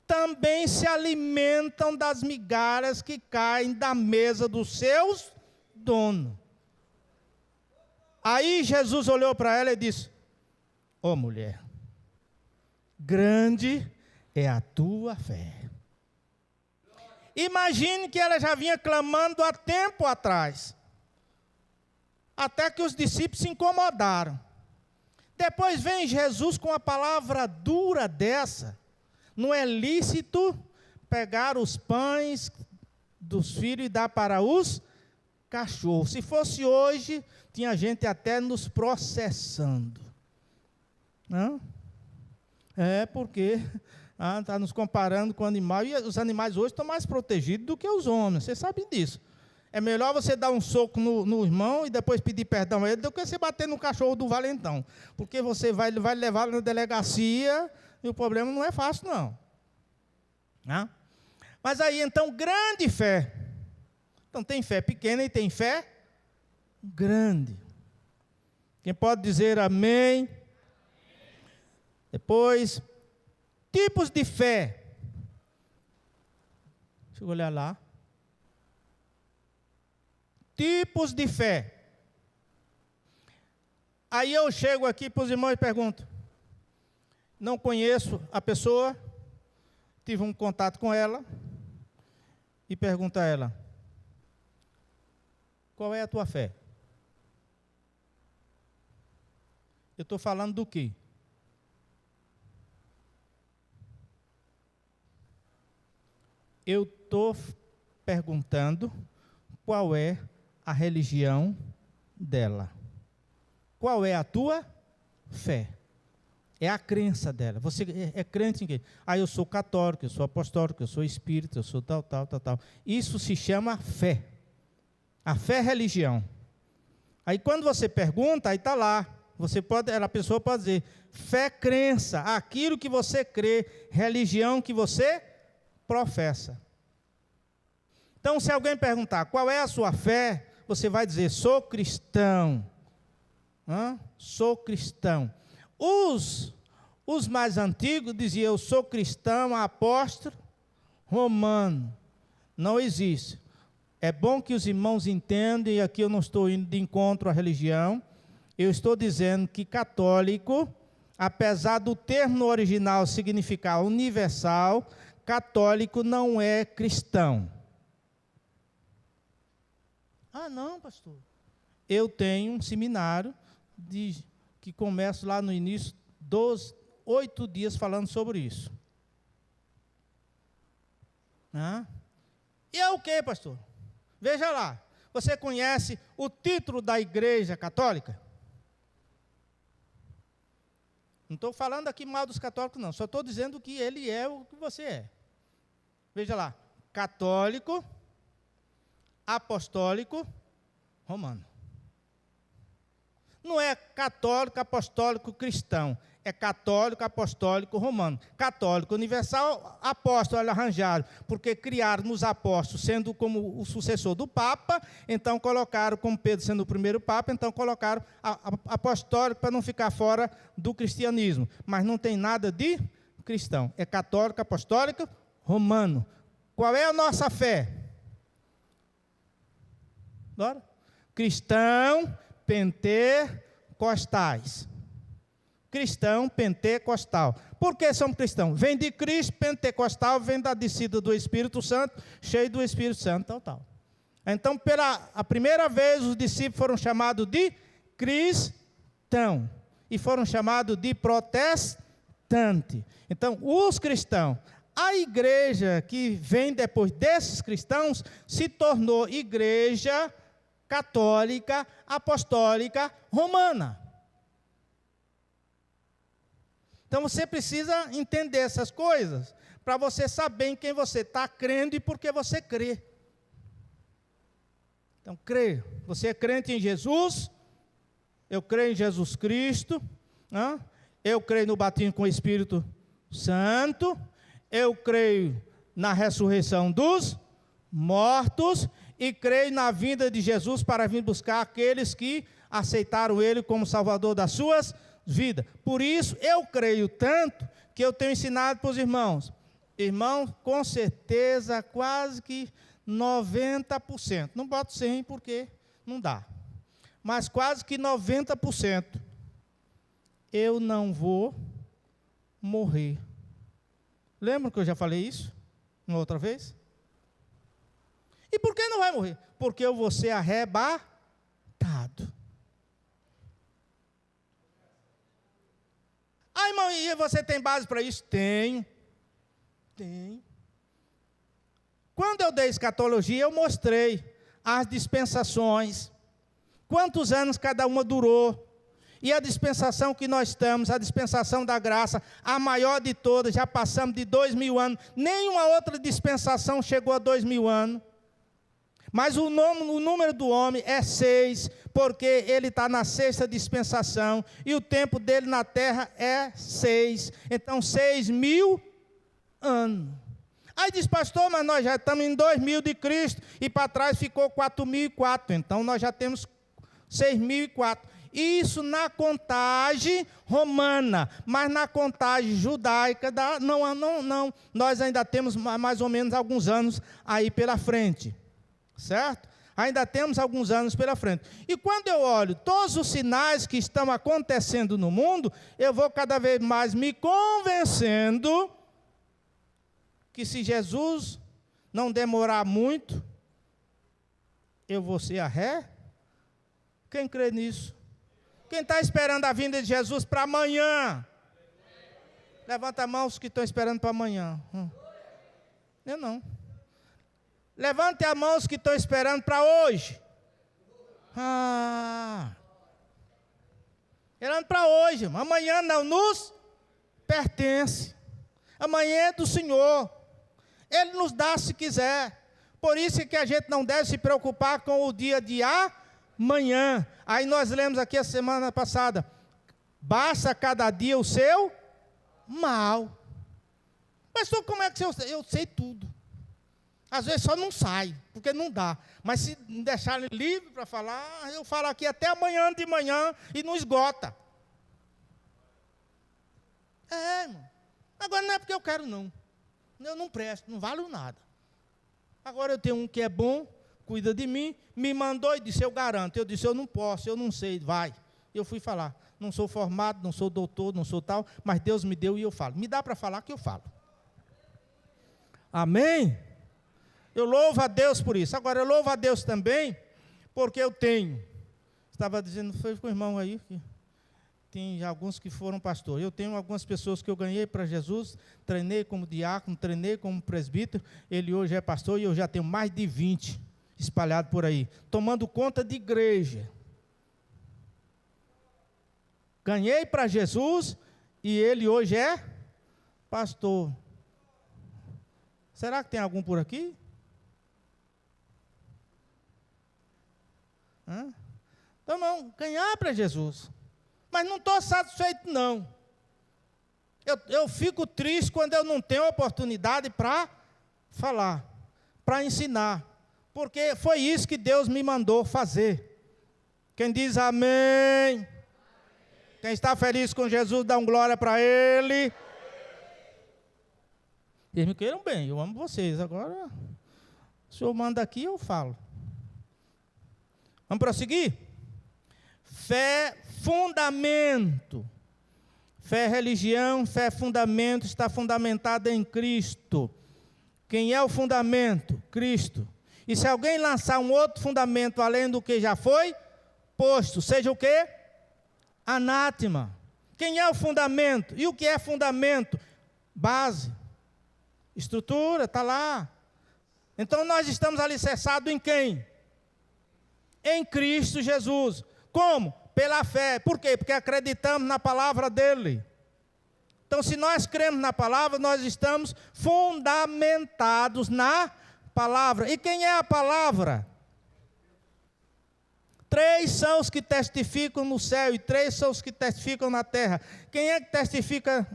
também se alimentam das migalhas que caem da mesa dos seus donos. Aí Jesus olhou para ela e disse: ó mulher, grande é a tua fé. Imagine que ela já vinha clamando há tempo atrás, até que os discípulos se incomodaram. Depois vem Jesus com uma palavra dura dessa: não é lícito pegar os pães dos filhos e dar para os cachorros. Se fosse hoje, tinha gente até nos processando. Não? Porque está nos comparando com animais, e os animais hoje estão mais protegidos do que os homens, vocês sabem disso. É melhor você dar um soco no irmão e depois pedir perdão a ele do que você bater no cachorro do valentão, porque você vai levar na delegacia e o problema não é fácil, não. Mas aí, então, grande fé. Então, tem fé pequena e tem fé grande. Quem pode dizer amém? Depois, tipos de fé. Deixa eu olhar lá. Tipos de fé. Aí eu chego aqui para os irmãos e pergunto: não conheço a pessoa, tive um contato com ela, e pergunto a ela: qual é a tua fé? Eu estou falando do quê? Eu estou perguntando qual é a religião dela. Qual é a tua fé? É a crença dela. Você é crente em quê? Eu sou católico, eu sou apostólico, eu sou espírita, eu sou tal. Isso se chama fé. A fé é religião. Aí quando você pergunta, aí está lá. A pessoa pode dizer: fé, crença, aquilo que você crê, religião que você professa. Então, se alguém perguntar qual é a sua fé, você vai dizer: sou cristão. Sou cristão. Os mais antigos diziam: eu sou cristão, apóstolo, romano. Não existe. É bom que os irmãos entendam, e aqui eu não estou indo de encontro à religião, eu estou dizendo que católico, apesar do termo no original significar universal, católico não é cristão. Não, pastor. Eu tenho um seminário que começa lá no início, 8 dias falando sobre isso. E é o que, pastor? Veja lá, você conhece o título da Igreja Católica? Não estou falando aqui mal dos católicos, não. Só estou dizendo que ele é o que você é. Veja lá: católico, apostólico, romano. Não é católico, apostólico, cristão. É católico, apostólico, romano. Católico universal, apóstolo arranjaram, porque criaram nos apóstolos, sendo como o sucessor do Papa, então colocaram, como Pedro sendo o primeiro Papa, então colocaram apostólico para não ficar fora do cristianismo. Mas não tem nada de cristão. É católico, apostólico, romano. Qual é a nossa fé? Bora? Cristão, pentecostais. Cristão pentecostal. Por que somos cristãos? Vem de Cristo, pentecostal, vem da descida do Espírito Santo, cheio do Espírito Santo, tal. Então, pela a primeira vez, os discípulos foram chamados de cristão e foram chamados de protestante. Então, os cristãos, a igreja que vem depois desses cristãos, se tornou igreja católica, apostólica, romana. Então, você precisa entender essas coisas, para você saber em quem você está crendo e por que você crê. Então, crê. Você é crente em Jesus? Eu creio em Jesus Cristo. Eu creio no batismo com o Espírito Santo. Eu creio na ressurreição dos mortos. E creio na vinda de Jesus para vir buscar aqueles que aceitaram Ele como Salvador das suas vidas. Por isso, eu creio tanto que eu tenho ensinado para os irmãos. Irmão, com certeza, quase que 90%. Não boto 100% porque não dá. Mas quase que 90%. Eu não vou morrer. Lembra que eu já falei isso? Uma outra vez? E por que não vai morrer? Porque eu vou ser arrebatado. Ah, irmão, e você tem base para isso? Tenho. Quando eu dei escatologia, eu mostrei as dispensações, quantos anos cada uma durou, e a dispensação que nós estamos, a dispensação da graça, a maior de todas, já passamos de 2000 anos, nenhuma outra dispensação chegou a 2000 anos, mas o número do homem é 6, porque ele está na 6ª dispensação, e o tempo dele na terra é 6, então 6.000 anos. Aí diz, pastor, mas nós já estamos em 2000 de Cristo, e para trás ficou 4004, então nós já temos 6004. Isso na contagem romana, mas na contagem judaica, não, nós ainda temos mais ou menos alguns anos aí pela frente, certo? Ainda temos alguns anos pela frente. E quando eu olho todos os sinais que estão acontecendo no mundo, eu vou cada vez mais me convencendo que se Jesus não demorar muito, eu vou ser a ré? Quem crê nisso? Quem está esperando a vinda de Jesus para amanhã? Levanta a mão os que estão esperando para amanhã. Eu não. Levante a mão os que estão esperando para hoje. Esperando para hoje. Amanhã não nos pertence. Amanhã é do Senhor. Ele nos dá se quiser. Por isso é que a gente não deve se preocupar com o dia de amanhã. Aí nós lemos aqui a semana passada. Basta cada dia o seu mal. Pastor, como é que eu sei tudo? Às vezes só não sai, porque não dá. Mas se deixar livre para falar, eu falo aqui até amanhã de manhã e não esgota. Irmão. Agora não é porque eu quero, não. Eu não presto, não valo nada. Agora eu tenho um que é bom, cuida de mim, me mandou e disse, eu garanto. Eu disse, eu não posso, eu não sei, vai. Eu fui falar, não sou formado, não sou doutor, não sou tal, mas Deus me deu e eu falo. Me dá para falar que eu falo. Amém? Eu louvo a Deus por isso. Agora eu louvo a Deus também, porque eu tenho. Estava dizendo, foi com o irmão aí, que tem alguns que foram pastor. Eu tenho algumas pessoas que eu ganhei para Jesus, treinei como diácono, treinei como presbítero, ele hoje é pastor e eu já tenho mais de 20 espalhados por aí, tomando conta de igreja. Ganhei para Jesus e ele hoje é pastor. Será que tem algum por aqui? Então não, ganhar para Jesus. Mas não estou satisfeito, não. Eu fico triste quando eu não tenho oportunidade para falar, para ensinar. Porque foi isso que Deus me mandou fazer. Quem diz amém? Quem está feliz com Jesus, dá um glória para Ele. Eles me queiram bem, eu amo vocês. Agora, o Senhor manda aqui, eu falo. Vamos prosseguir? Fé, fundamento. Fé, religião, fé, fundamento, está fundamentada em Cristo. Quem é o fundamento? Cristo. E se alguém lançar um outro fundamento além do que já foi posto, seja o quê? Anátema. Quem é o fundamento? E o que é fundamento? Base. Estrutura, está lá. Então nós estamos alicerçados em quem? Em Cristo Jesus. Como? Pela fé. Por quê? Porque acreditamos na palavra dele. Então, se nós cremos na palavra, nós estamos fundamentados na palavra. E quem é a palavra? 3 são os que testificam no céu e 3 são os que testificam na terra. Quem é que testifica?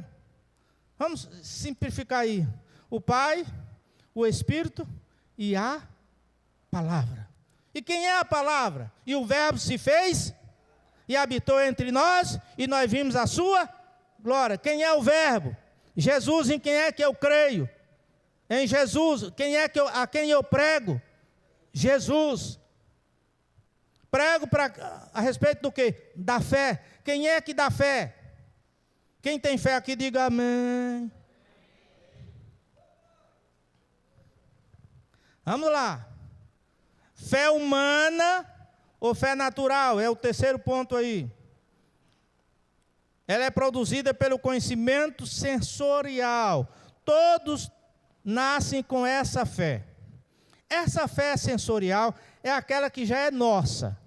Vamos simplificar aí. O Pai, o Espírito e a palavra. E quem é a palavra? E o Verbo se fez e habitou entre nós, e nós vimos a sua glória. Quem é o Verbo? Jesus. Em quem é que eu creio? Em Jesus. Quem é que a quem eu prego? Jesus. Prego a respeito do quê? Da fé. Quem é que dá fé? Quem tem fé aqui, diga amém. Vamos lá. Fé humana ou fé natural? É o terceiro ponto aí. Ela é produzida pelo conhecimento sensorial. Todos nascem com essa fé. Essa fé sensorial é aquela que já é nossa.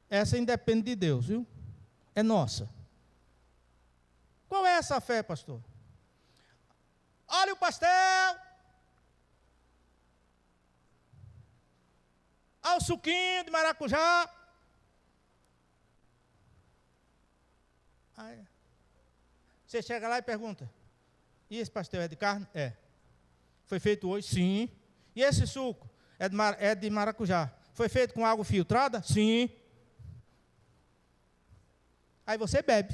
Essa independe de Deus, viu? É nossa. Qual é essa fé, pastor? Olha o pastel. Olha o suquinho de maracujá. Aí, você chega lá e pergunta: e esse pastel é de carne? É. Foi feito hoje? Sim. E esse suco? É de maracujá. Foi feito com água filtrada? Sim. Aí você bebe.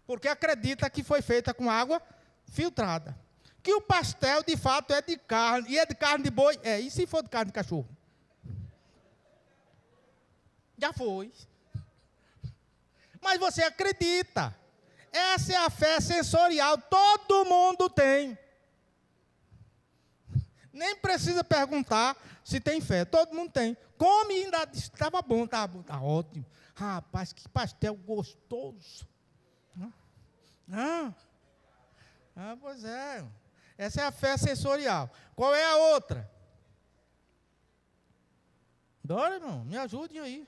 Porque acredita que foi feita com água filtrada. Que o pastel, de fato, é de carne. E é de carne de boi? É. E se for de carne de cachorro? Já foi. Mas você acredita. Essa é a fé sensorial. Todo mundo tem. Nem precisa perguntar se tem fé. Todo mundo tem. Come e ainda diz: estava bom, tá ótimo. Rapaz, que pastel gostoso. Pois é. Essa é a fé sensorial. Qual é a outra? Bora, irmão, me ajudem aí.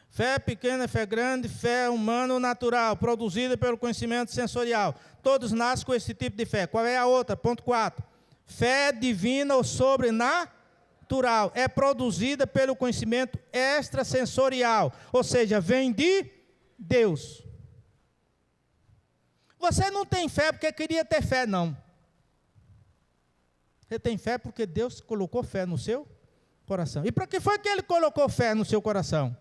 Fé pequena, fé grande, fé humana ou natural, produzida pelo conhecimento sensorial. Todos nascem com esse tipo de fé. Qual é a outra? Ponto 4. Fé divina ou sobrenatural. É produzida pelo conhecimento extrasensorial. Ou seja, vem de Deus. Você não tem fé porque queria ter fé, não. Você tem fé porque Deus colocou fé no seu coração. E para que foi que Ele colocou fé no seu coração?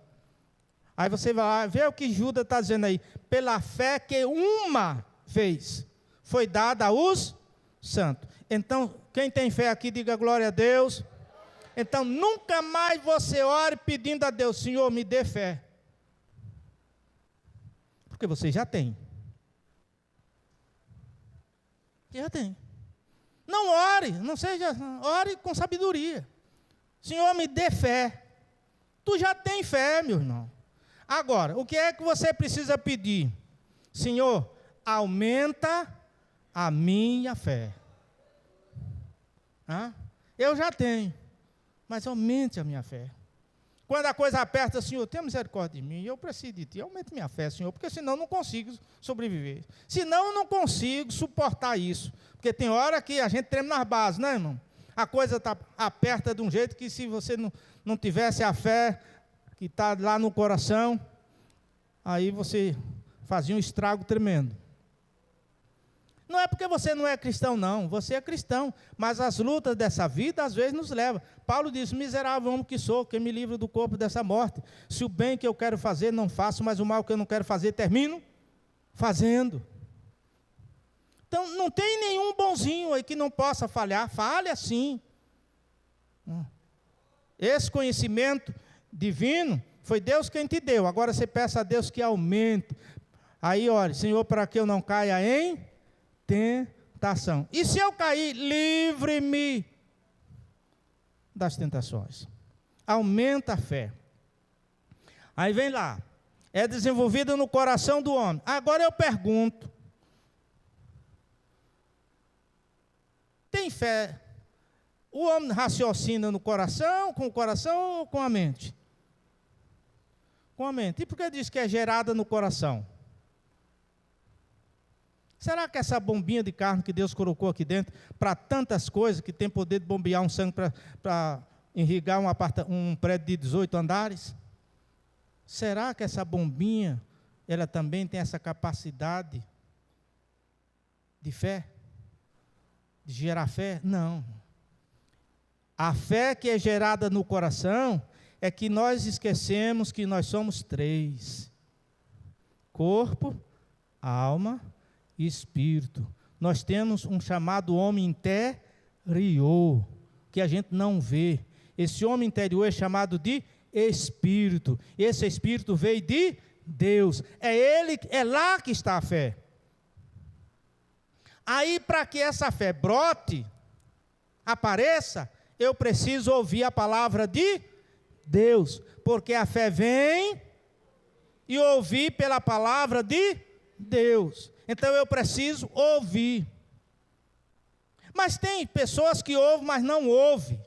Aí você vai ver o que Judas está dizendo aí. Pela fé que uma vez foi dada aos santos. Então, quem tem fé aqui, diga glória a Deus. Então, nunca mais você ore pedindo a Deus: Senhor, me dê fé. Porque você já tem. Já tem. Não ore, ore com sabedoria. Senhor, me dê fé. Tu já tem fé, meu irmão. Agora, o que é que você precisa pedir? Senhor, aumenta a minha fé. Eu já tenho, mas aumente a minha fé. Quando a coisa aperta: Senhor, tenha misericórdia de mim, eu preciso de Ti, aumente minha fé, Senhor, porque senão eu não consigo sobreviver. Senão eu não consigo suportar isso. Porque tem hora que a gente treme nas bases, né, irmão? A coisa aperta de um jeito que, se você não tivesse a fé que está lá no coração, aí você fazia um estrago tremendo. Não é porque você não é cristão, não. Você é cristão, mas as lutas dessa vida às vezes nos levam. Paulo diz: miserável homem que sou, quem me livra do corpo dessa morte. Se o bem que eu quero fazer não faço, mas o mal que eu não quero fazer termino fazendo. Então não tem nenhum bonzinho aí que não possa falhar. Falha sim. Esse conhecimento divino foi Deus quem te deu. Agora você peça a Deus que aumente. Aí olha: Senhor, para que eu não caia em tentação. E se eu cair, livre-me das tentações. Aumenta a fé. Aí vem lá: é desenvolvida no coração do homem. Agora eu pergunto: tem fé? O homem raciocina no coração, com o coração ou com a mente? Com a mente. E por que diz que é gerada no coração? Será que essa bombinha de carne que Deus colocou aqui dentro, para tantas coisas, que tem poder de bombear um sangue para irrigar um prédio de 18 andares? Será que essa bombinha, ela também tem essa capacidade de fé? De gerar fé? Não. A fé que é gerada no coração é que nós esquecemos que nós somos 3: corpo, alma e espírito. Nós temos um chamado homem interior, que a gente não vê. Esse homem interior é chamado de espírito. Esse espírito veio de Deus. É Ele, é lá que está a fé. Aí, para que essa fé brote, apareça, eu preciso ouvir a palavra de Deus, porque a fé vem e ouvir pela palavra de Deus. Então eu preciso ouvir. Mas tem pessoas que ouvem, mas não ouvem.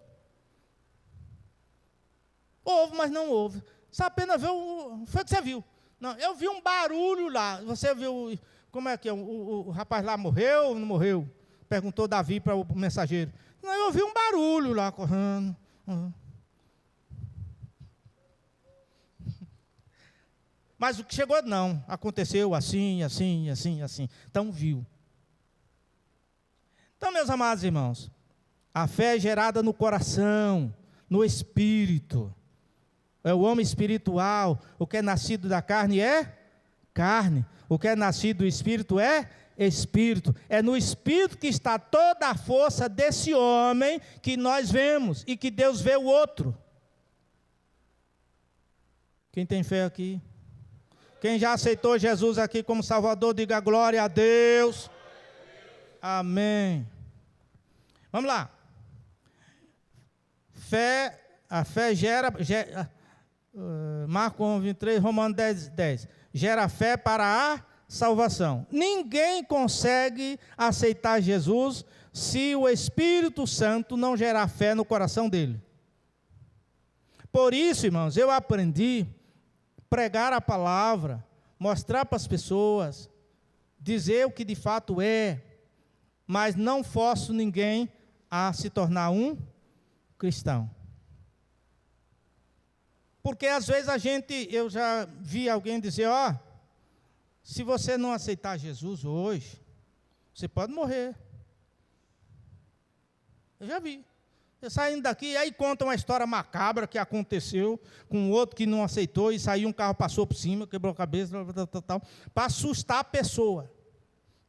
Ouve, mas não ouve. Só apenas vê foi o que você viu. Não, eu vi um barulho lá. Você viu, como é que é? O rapaz lá morreu ou não morreu? Perguntou Davi para o mensageiro. Não, eu vi um barulho lá correndo. Mas o que chegou, não. Aconteceu assim, assim, assim, assim. Então viu. Então, meus amados irmãos, a fé é gerada no coração, no espírito. É o homem espiritual. O que é nascido da carne é carne. O que é nascido do espírito é espírito. É no espírito que está toda a força desse homem que nós vemos e que Deus vê o outro. Quem tem fé aqui? Quem já aceitou Jesus aqui como Salvador, diga glória a Deus. Amém. Vamos lá. A fé gera Marcos 1, 23, Romanos 10, 10. Gera fé para a salvação. Ninguém consegue aceitar Jesus se o Espírito Santo não gerar fé no coração dele. Por isso, irmãos, eu aprendi pregar a palavra, mostrar para as pessoas, dizer o que de fato é, mas não forço ninguém a se tornar um cristão. Porque às vezes eu já vi alguém dizer, se você não aceitar Jesus hoje, você pode morrer. Eu já vi. Eu saindo daqui, aí conta uma história macabra que aconteceu com outro que não aceitou, e saiu, um carro passou por cima, quebrou a cabeça, para assustar a pessoa.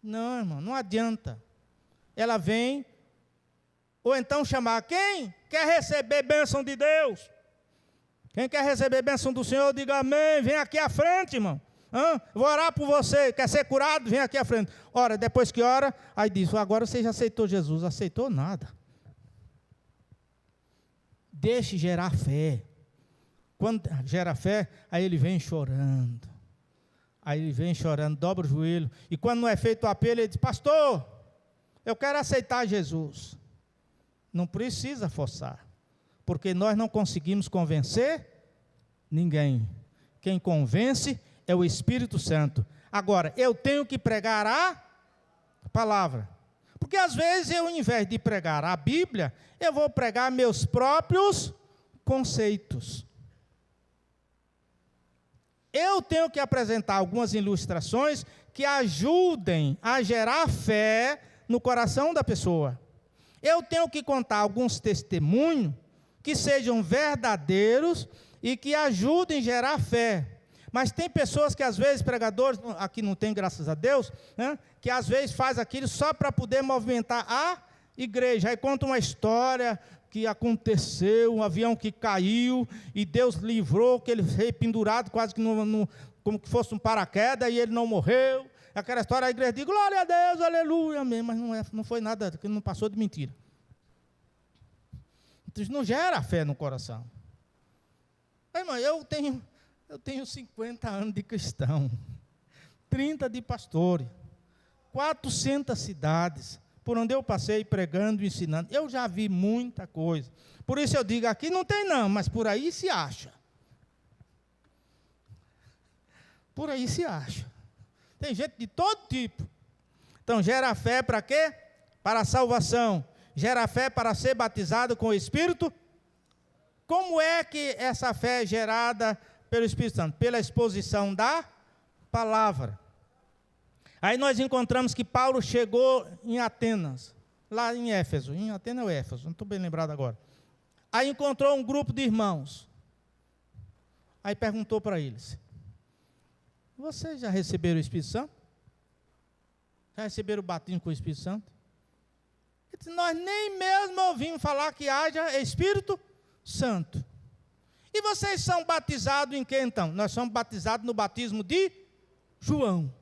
Não, irmão, não adianta. Ela vem, ou então chamar, quem quer receber bênção de Deus? Quem quer receber bênção do Senhor, diga amém, vem aqui à frente, irmão. Vou orar por você, quer ser curado? Vem aqui à frente. Ora, depois que ora, aí diz, agora você já aceitou Jesus. Aceitou nada. Deixe gerar fé. Quando gera fé, aí ele vem chorando. Aí ele vem chorando, dobra o joelho. E quando não é feito o apelo, ele diz, pastor, eu quero aceitar Jesus. Não precisa forçar. Porque nós não conseguimos convencer ninguém. Quem convence é o Espírito Santo. Agora, eu tenho que pregar a palavra. Porque às vezes eu, ao invés de pregar a Bíblia, eu vou pregar meus próprios conceitos. Eu tenho que apresentar algumas ilustrações que ajudem a gerar fé no coração da pessoa. Eu tenho que contar alguns testemunhos que sejam verdadeiros e que ajudem a gerar fé. Mas tem pessoas que às vezes, pregadores, aqui não tem, graças a Deus, né, que às vezes faz aquilo só para poder movimentar a igreja. Aí conta uma história que aconteceu, um avião que caiu, e Deus livrou, que ele foi pendurado quase que como que fosse um paraquedas, e ele não morreu. Aquela história, a igreja diz, glória a Deus, aleluia, amém. Mas não foi nada, que não passou de mentira. Então, não gera fé no coração. Irmão, eu tenho 50 anos de cristão, 30 de pastores, 400 cidades, por onde eu passei pregando e ensinando. Eu já vi muita coisa. Por isso eu digo, aqui não tem não, mas por aí se acha. Por aí se acha. Tem gente de todo tipo. Então, gera fé para quê? Para a salvação. Gera fé para ser batizado com o Espírito. Como é que essa fé é gerada pelo Espírito Santo? Pela exposição da palavra. Aí nós encontramos que Paulo chegou em Atenas, lá em Éfeso. Em Atenas ou Éfeso, não estou bem lembrado agora. Aí encontrou um grupo de irmãos. Aí perguntou para eles, vocês já receberam o Espírito Santo? Já receberam o batismo com o Espírito Santo? Ele disse, nós nem mesmo ouvimos falar que haja Espírito Santo. E vocês são batizados em quê então? Nós somos batizados no batismo de João.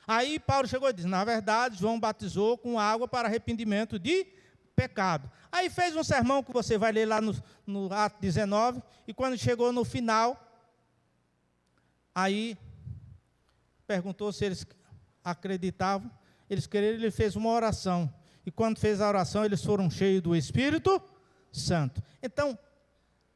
Aí Paulo chegou e disse, na verdade, João batizou com água para arrependimento de pecado. Aí fez um sermão que você vai ler lá no Atos 19, e quando chegou no final, aí perguntou se eles acreditavam, eles queriam, ele fez uma oração. E quando fez a oração, eles foram cheios do Espírito Santo. Então,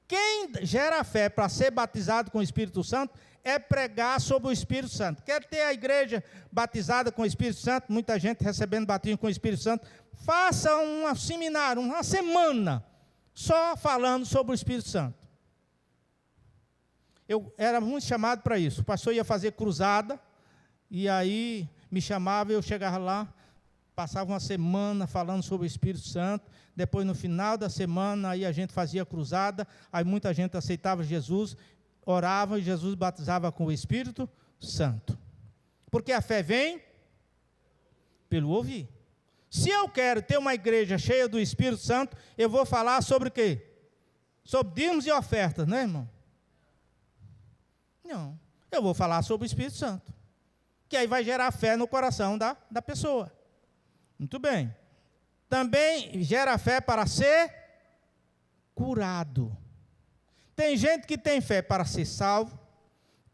quem gera fé para ser batizado com o Espírito Santo é pregar sobre o Espírito Santo. Quer ter a igreja batizada com o Espírito Santo, muita gente recebendo batismo com o Espírito Santo, faça um seminário, uma semana, só falando sobre o Espírito Santo. Eu era muito chamado para isso. O pastor ia fazer cruzada, e aí me chamava, eu chegava lá, passava uma semana falando sobre o Espírito Santo, depois no final da semana, aí a gente fazia cruzada, aí muita gente aceitava Jesus, orava e Jesus batizava com o Espírito Santo. Porque a fé vem pelo ouvir. Se eu quero ter uma igreja cheia do Espírito Santo, eu vou falar sobre o quê? Sobre dízimos e ofertas, né, irmão? Não, eu vou falar sobre o Espírito Santo, que aí vai gerar fé no coração da pessoa. Muito bem. Também gera fé para ser curado. Tem gente que tem fé para ser salvo,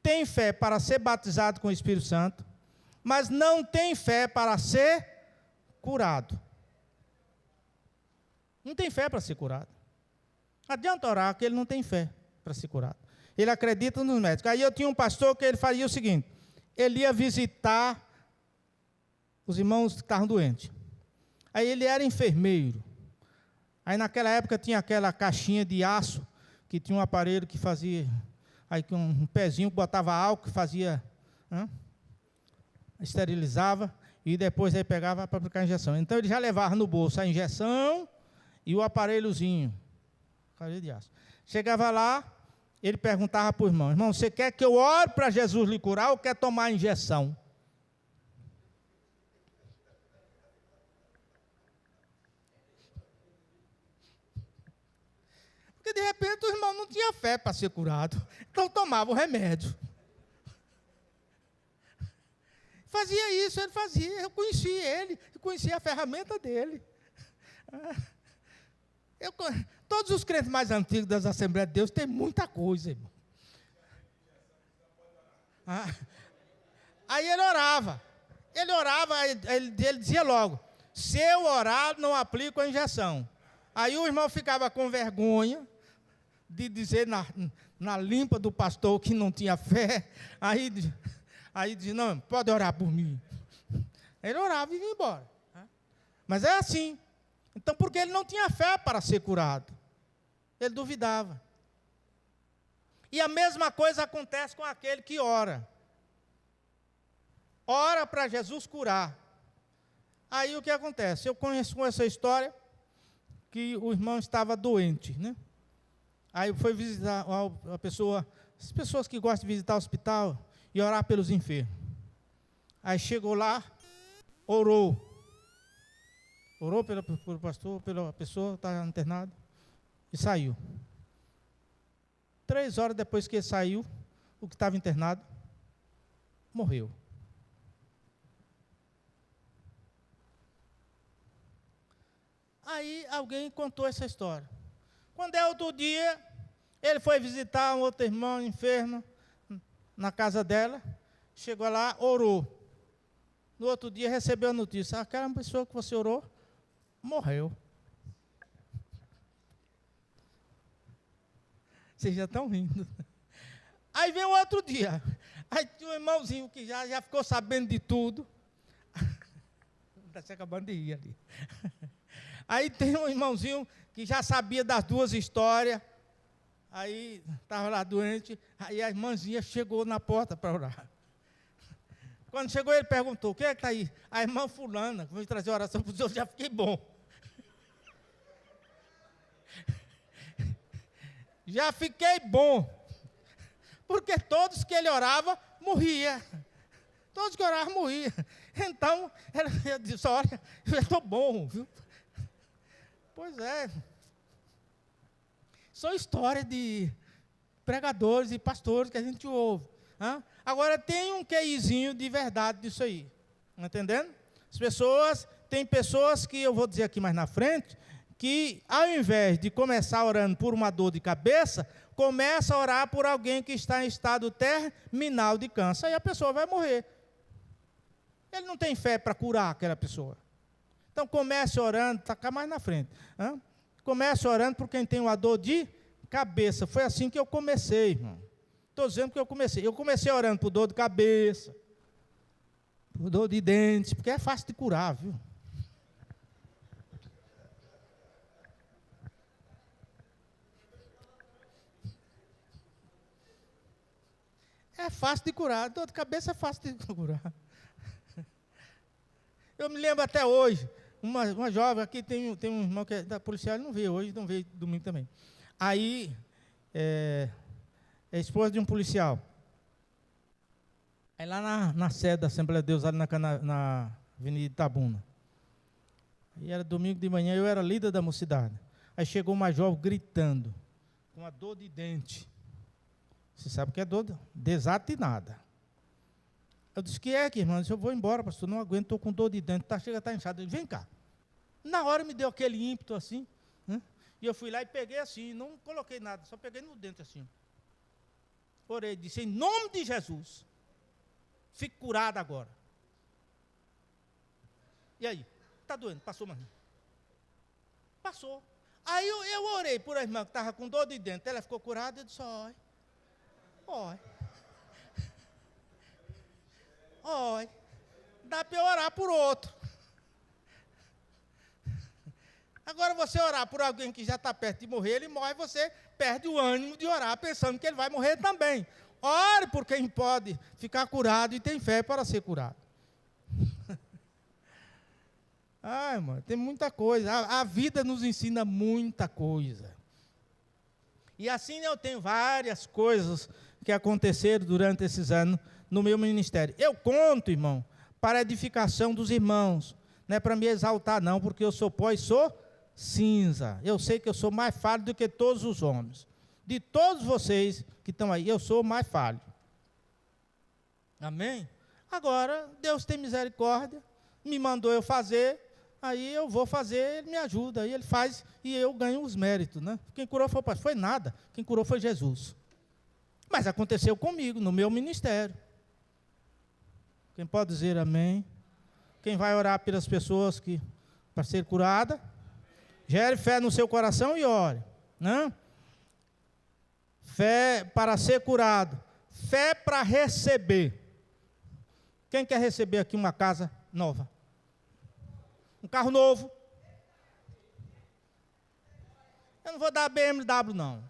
tem fé para ser batizado com o Espírito Santo, mas não tem fé para ser curado. Não tem fé para ser curado. Adianta orar que ele não tem fé para ser curado. Ele acredita nos médicos. Aí eu tinha um pastor que ele fazia o seguinte, ele ia visitar os irmãos que estavam doentes. Aí ele era enfermeiro. Aí naquela época tinha aquela caixinha de aço, que tinha um aparelho que fazia, aí com um pezinho que botava álcool, que fazia, esterilizava, e depois aí pegava para aplicar a injeção. Então ele já levava no bolso a injeção e o aparelhozinho, aparelho de aço. Chegava lá, ele perguntava para o irmão, irmão, você quer que eu ore para Jesus lhe curar ou quer tomar a injeção? Porque de repente o irmão não tinha fé para ser curado, então tomava o remédio. Fazia isso, ele fazia, eu conheci ele, eu conhecia a ferramenta dele. Todos os crentes mais antigos das Assembleias de Deus têm muita coisa, irmão. Aí ele orava, ele dizia logo, se eu orar, não aplico a injeção. Aí o irmão ficava com vergonha de dizer na limpa do pastor que não tinha fé. Aí dizia, não, pode orar por mim. Ele orava e ia embora. Mas é assim. Então, porque ele não tinha fé para ser curado. Ele duvidava. E a mesma coisa acontece com aquele que ora. Ora para Jesus curar. Aí o que acontece? Eu conheço essa história, que o irmão estava doente, né? Aí foi visitar a pessoa, as pessoas que gostam de visitar o hospital e orar pelos enfermos. Aí chegou lá, orou pelo pastor, pela pessoa que estava internada, e saiu. 3 horas depois que ele saiu, o que estava internado morreu. Aí alguém contou essa história. Quando é outro dia, ele foi visitar um outro irmão enfermo na casa dela, chegou lá, orou. No outro dia recebeu a notícia, aquela pessoa que você orou, morreu. Vocês já estão rindo. Aí vem o outro dia, aí tinha um irmãozinho que já ficou sabendo de tudo. Está se acabando de rir ali. Aí tem um irmãozinho que já sabia das 2 histórias, aí estava lá doente, aí a irmãzinha chegou na porta para orar. Quando chegou, ele perguntou, o que é que está aí? A irmã fulana, vou trazer oração para os outros, já fiquei bom. Já fiquei bom. Porque todos que ele orava, morria. Todos que oravam, morriam. Então, ele disse, olha, eu já estou bom, viu? Pois é. São histórias de pregadores e pastores que a gente ouve. Agora, tem um queizinho de verdade disso aí. Está entendendo? Tem pessoas que, eu vou dizer aqui mais na frente, que ao invés de começar orando por uma dor de cabeça, começa a orar por alguém que está em estado terminal de câncer, e a pessoa vai morrer. Ele não tem fé para curar aquela pessoa. Então, comece orando, está cá mais na frente. Comece orando por quem tem uma dor de cabeça. Foi assim que eu comecei, irmão. Estou dizendo que eu comecei. Eu comecei orando por dor de cabeça, por dor de dentes, porque é fácil de curar, viu? É fácil de curar. Dor de cabeça é fácil de curar. Eu me lembro até hoje, uma jovem, aqui tem um irmão que é da policial, ele não veio hoje, não veio domingo também. Aí, é esposa de um policial. Aí lá na sede da Assembleia de Deus, ali na Avenida Itabuna. E era domingo de manhã, eu era líder da mocidade. Aí chegou uma jovem gritando, com uma dor de dente. Você sabe o que é dor? Desatinada. Eu disse, que é, irmão? Eu disse, eu vou embora, pastor, não aguento, estou com dor de dente, chega a estar inchado. Eu disse, vem cá. Na hora me deu aquele ímpeto assim, e eu fui lá e peguei assim, não coloquei nada, só peguei no dente assim. Orei, disse, em nome de Jesus, fique curado agora. E aí? Está doendo? Passou, mas passou. Aí eu orei por a irmã que estava com dor de dente, ela ficou curada, eu disse, olha, dá para eu orar por outro. Agora você orar por alguém que já está perto de morrer, ele morre, você perde o ânimo de orar, pensando que ele vai morrer também. Ore por quem pode ficar curado e tem fé para ser curado. Irmão, tem muita coisa. A vida nos ensina muita coisa. E assim eu tenho várias coisas que aconteceram durante esses anos no meu ministério. Eu conto, irmão, para a edificação dos irmãos. Não é para me exaltar, não, porque eu sou pó e sou cinza. Eu sei que eu sou mais falho do que todos os homens. De todos vocês que estão aí, eu sou mais falho. Amém? Agora, Deus tem misericórdia, me mandou eu fazer, aí eu vou fazer, Ele me ajuda, aí Ele faz e eu ganho os méritos, né? Quem curou foi nada, quem curou foi Jesus. Mas aconteceu comigo, no meu ministério. Quem pode dizer amém? Quem vai orar pelas pessoas para ser curada? Gere fé no seu coração e ore, né? Fé para ser curado, fé para receber. Quem quer receber aqui uma casa nova? Um carro novo? Eu não vou dar BMW, não.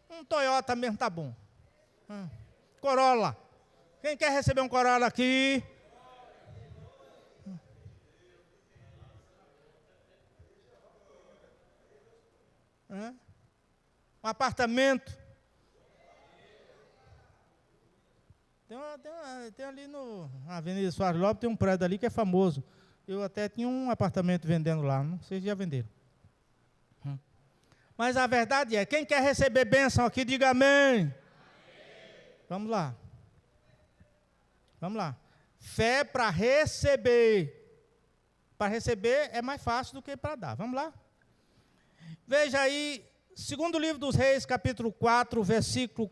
Um Toyota mesmo tá bom. Corolla. Quem quer receber um Corolla aqui? Um apartamento. Tem ali na Avenida Soares Lopes, tem um prédio ali que é famoso. Eu até tinha um apartamento vendendo lá, não sei se já venderam. Mas a verdade é, quem quer receber bênção aqui, diga amém. Amém. Vamos lá. Vamos lá. Fé para receber. Para receber é mais fácil do que para dar. Vamos lá. Veja aí, segundo livro dos Reis, capítulo 4, versículo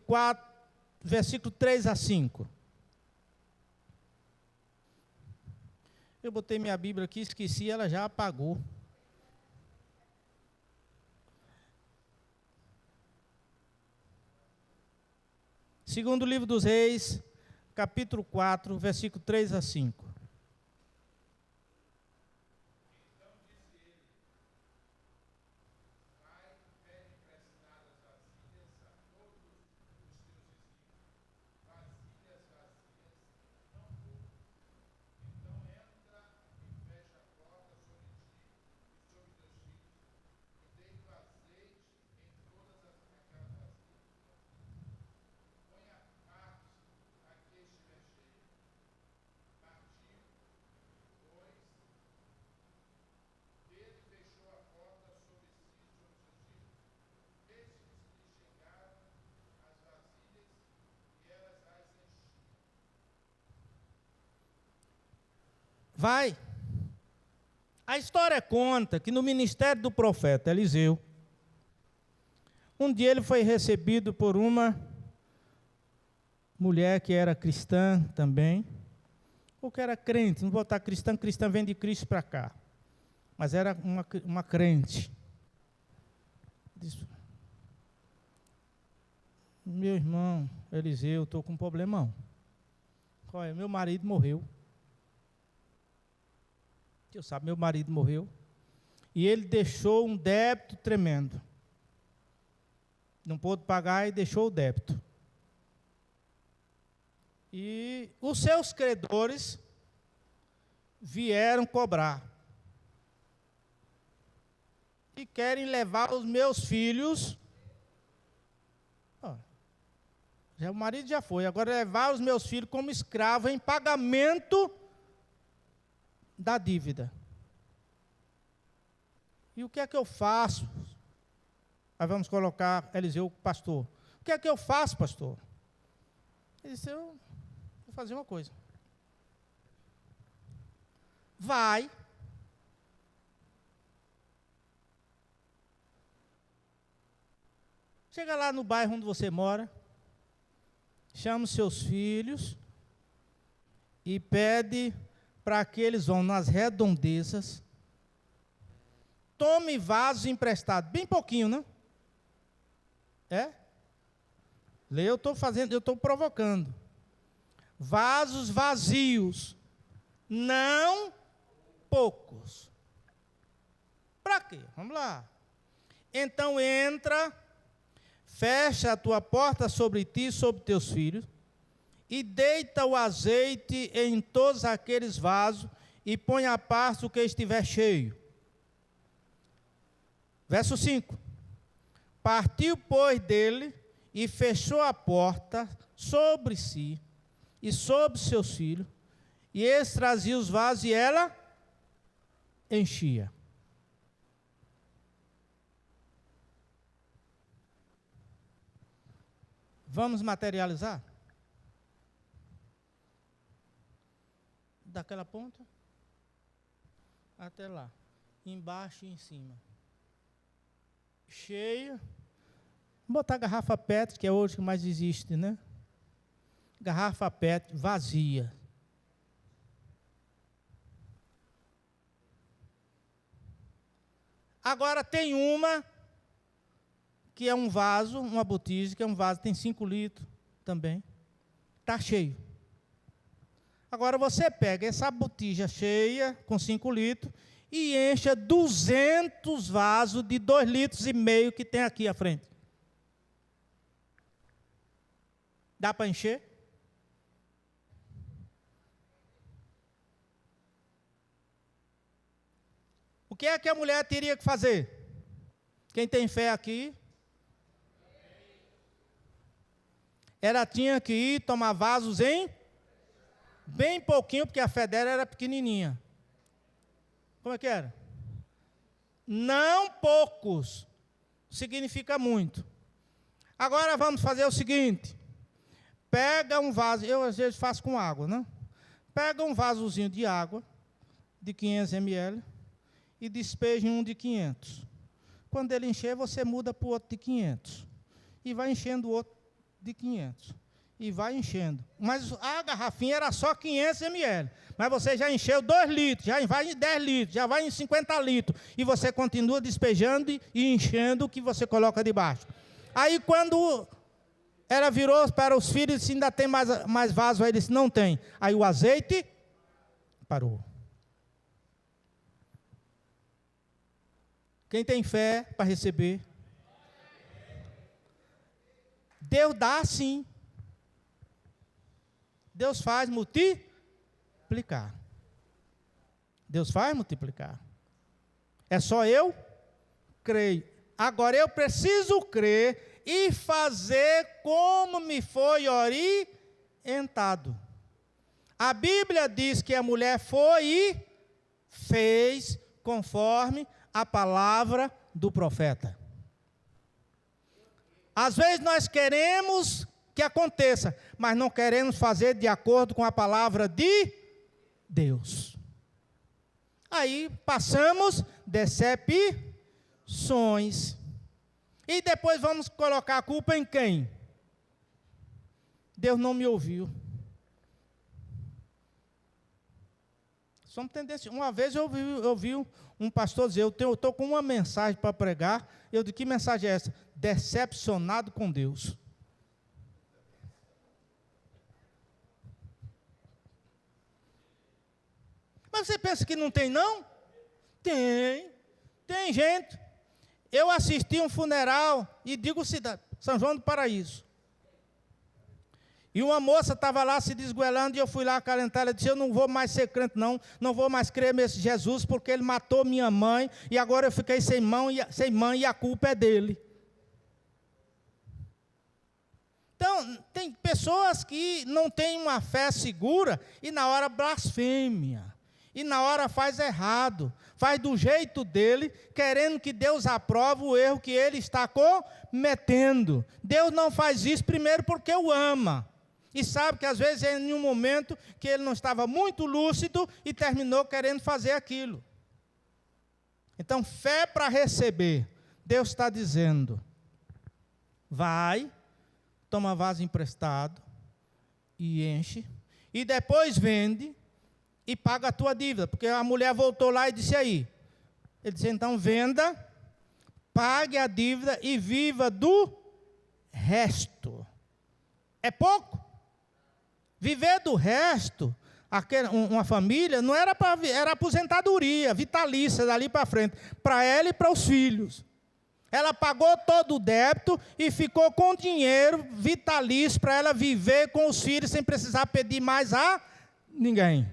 3 a 5. Eu botei minha Bíblia aqui, esqueci, ela já apagou. Segundo livro dos Reis, capítulo 4, versículo 3 a 5. vai. A história conta que no ministério do profeta Eliseu, um dia ele foi recebido por uma mulher que era cristã também, ou que era crente, não vou botar cristã, cristã vem de Cristo para cá, mas era uma crente. Disse: meu irmão Eliseu, estou com um problemão. Qual é? Meu marido morreu. Você sabe, meu marido morreu. E ele deixou um débito tremendo. Não pôde pagar e deixou o débito. E os seus credores vieram cobrar. E querem levar os meus filhos. Já o marido já foi. Agora levar os meus filhos como escravo em pagamento da dívida. E o que é que eu faço? Aí vamos colocar Eliseu, pastor. O que é que eu faço, pastor? Ele disse: eu vou fazer uma coisa. Vai. Chega lá no bairro onde você mora, chama os seus filhos e pede para que eles vão nas redondezas, tome vasos emprestados, bem pouquinho, não? Lê, eu estou provocando. Vasos vazios, não poucos. Para quê? Vamos lá. Então entra, fecha a tua porta sobre ti e sobre teus filhos, e deita o azeite em todos aqueles vasos, e põe à parte o que estiver cheio. Verso 5. Partiu, pois, dele, e fechou a porta sobre si, e sobre seus filhos, e eles traziam os vasos, e ela enchia. Vamos materializar? Daquela ponta até lá, embaixo e em cima. Cheia. Vou botar garrafa PET, que é hoje que mais existe, né? Garrafa PET vazia. Agora tem uma que é um vaso, uma botija, que é um vaso, tem 5 litros também. Está cheio. Agora você pega essa botija cheia, com 5 litros, e encha 200 vasos de 2,5 litros que tem aqui à frente. Dá para encher? O que é que a mulher teria que fazer? Quem tem fé aqui? Ela tinha que ir tomar vasos em bem pouquinho, porque a fé dela era pequenininha. Como é que era? Não poucos. Significa muito. Agora vamos fazer o seguinte. Pega um vaso, eu às vezes faço com água, né? Pega um vasozinho de água, de 500 ml, e despeja em um de 500. Quando ele encher, você muda para o outro de 500. E vai enchendo o outro de 500. E vai enchendo. Mas a garrafinha era só 500 ml. Mas você já encheu 2 litros, já vai em 10 litros, já vai em 50 litros. E você continua despejando e enchendo o que você coloca debaixo. Aí quando ela virou para os filhos e disse: ainda tem mais vaso? Aí ele disse: não tem. Aí o azeite parou. Quem tem fé para receber? Deus dá sim. Deus faz multiplicar. Deus faz multiplicar. É só eu creio. Agora eu preciso crer e fazer como me foi orientado. A Bíblia diz que a mulher foi e fez conforme a palavra do profeta. Às vezes nós queremos que aconteça, mas não queremos fazer de acordo com a palavra de Deus. Aí passamos decepções. E depois vamos colocar a culpa em quem? Deus não me ouviu. Somos tendenciosos. Uma vez eu ouvi um pastor dizer, eu estou com uma mensagem para pregar. Eu disse, que mensagem é essa? Decepcionado com Deus. Mas você pensa que não tem, não? Tem gente. Eu assisti um funeral, e digo cidade, São João do Paraíso. E uma moça estava lá se desgoelando, e eu fui lá acalentar, ela disse, eu não vou mais ser crente não vou mais crer nesse Jesus, porque ele matou minha mãe, e agora eu fiquei sem mãe, e a culpa é dele. Então, tem pessoas que não têm uma fé segura, e na hora blasfêmia, e na hora faz errado, faz do jeito dele, querendo que Deus aprove o erro que ele está cometendo. Deus não faz isso primeiro porque o ama. E sabe que às vezes é em um momento que ele não estava muito lúcido e terminou querendo fazer aquilo. Então, fé para receber. Deus está dizendo, vai, toma vaso emprestado e enche, e depois vende e paga a tua dívida. Porque a mulher voltou lá e disse aí. Ele disse, então venda, pague a dívida e viva do resto. É pouco? Viver do resto, uma família, não era para, era aposentadoria, vitalícia dali para frente, para ela e para os filhos. Ela pagou todo o débito e ficou com dinheiro vitalício para ela viver com os filhos sem precisar pedir mais a ninguém.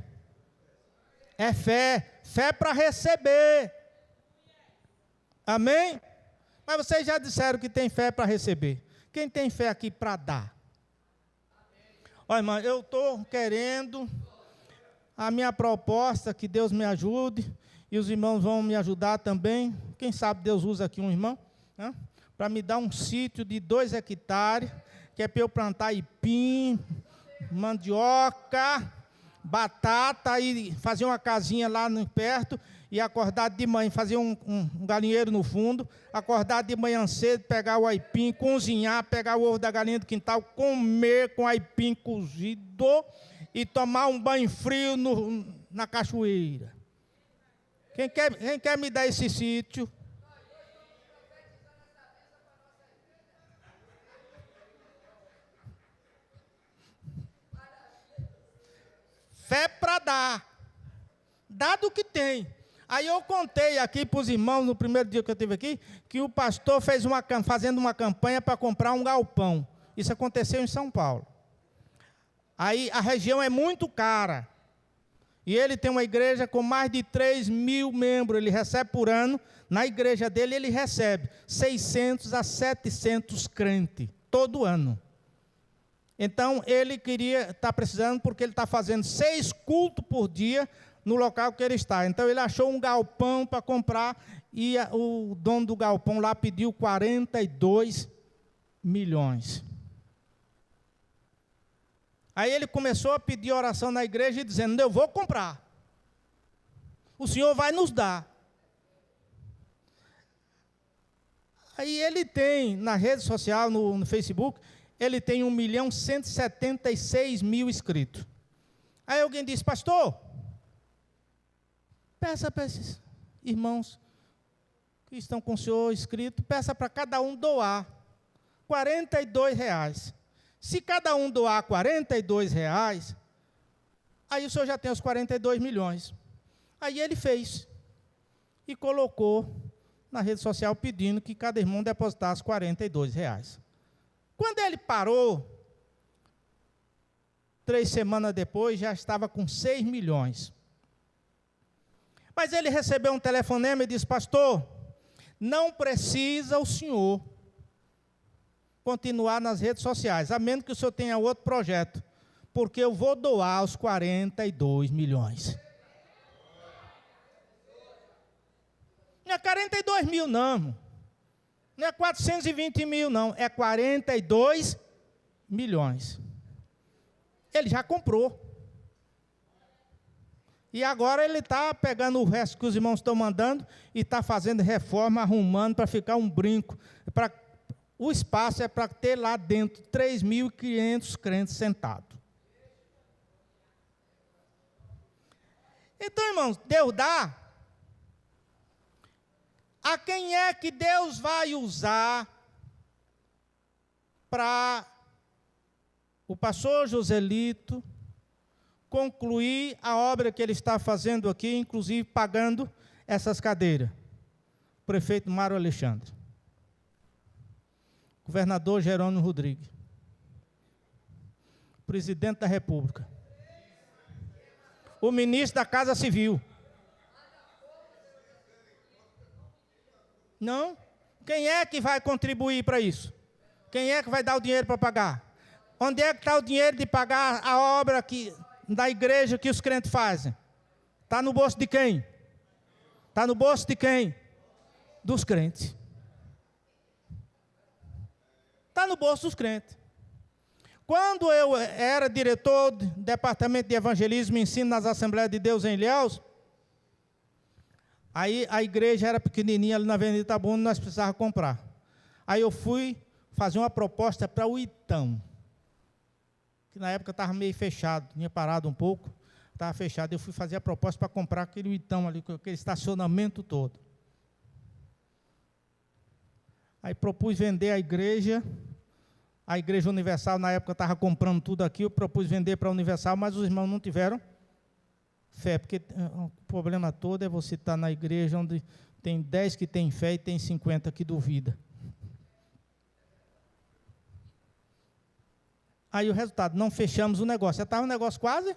É fé para receber. Amém? Mas vocês já disseram que tem fé para receber. Quem tem fé aqui para dar? Olha, irmão, eu estou querendo, a minha proposta, que Deus me ajude, e os irmãos vão me ajudar também. Quem sabe Deus usa aqui um irmão, né, para me dar um sítio de 2 hectares, que é para eu plantar aipim, mandioca, batata, e fazer uma casinha lá perto, e acordar de manhã, fazer um galinheiro no fundo, acordar de manhã cedo, pegar o aipim, cozinhar, pegar o ovo da galinha do quintal, comer com aipim cozido e tomar um banho frio na cachoeira. Quem quer me dar esse sítio? Fé para dar. Dá do que tem. Aí eu contei aqui para os irmãos, no primeiro dia que eu estive aqui, que o pastor fez fazendo uma campanha para comprar um galpão. Isso aconteceu em São Paulo. Aí a região é muito cara. E ele tem uma igreja com mais de 3.000 membros. Ele recebe por ano, na igreja dele, ele recebe 600 a 700 crentes, todo ano. Então, ele está precisando, porque ele está fazendo 6 cultos por dia, no local que ele está. Então, ele achou um galpão para comprar, e o dono do galpão lá pediu 42 milhões. Aí ele começou a pedir oração na igreja, dizendo, eu vou comprar. O Senhor vai nos dar. Aí ele tem, na rede social, no Facebook, ele tem 1.176.000 inscritos. Aí alguém disse, pastor, peça para esses irmãos que estão com o senhor inscrito, peça para cada um doar R$42. Se cada um doar R$42, aí o senhor já tem os 42 milhões. Aí ele fez e colocou na rede social pedindo que cada irmão depositasse R$42. Quando ele parou, 3 semanas depois, já estava com 6 milhões. Mas ele recebeu um telefonema e disse, pastor, não precisa o senhor continuar nas redes sociais, a menos que o senhor tenha outro projeto, porque eu vou doar os 42 milhões. Não é 42 mil, não. Não é 420 mil, não. É 42 milhões. Ele já comprou. E agora ele está pegando o resto que os irmãos estão mandando e está fazendo reforma, arrumando para ficar um brinco. O espaço é para ter lá dentro 3.500 crentes sentados. Então, irmãos, Deus dá. A quem é que Deus vai usar para o pastor Joselito concluir a obra que ele está fazendo aqui, inclusive pagando essas cadeiras? O prefeito Mário Alexandre, governador Jerônimo Rodrigues, presidente da República, o ministro da Casa Civil. Não? Quem é que vai contribuir para isso? Quem é que vai dar o dinheiro para pagar? Onde é que está o dinheiro de pagar a obra da igreja que os crentes fazem? Está no bolso de quem? Está no bolso de quem? Dos crentes. Está no bolso dos crentes. Quando eu era diretor do Departamento de Evangelismo e Ensino nas Assembleias de Deus em Ilhéus, aí a igreja era pequenininha ali na Avenida Itabuna, nós precisávamos comprar. Aí eu fui fazer uma proposta para o Itão, que na época estava meio fechado, tinha parado um pouco, estava fechado. Eu fui fazer a proposta para comprar aquele Itão ali, aquele estacionamento todo. Aí propus vender a Igreja Universal, na época estava comprando tudo aqui, eu propus vender para a Universal, mas os irmãos não tiveram fé, porque o problema todo é você estar na igreja onde tem 10 que tem fé e tem 50 que duvida. Aí o resultado, não fechamos o negócio, já estava o negócio quase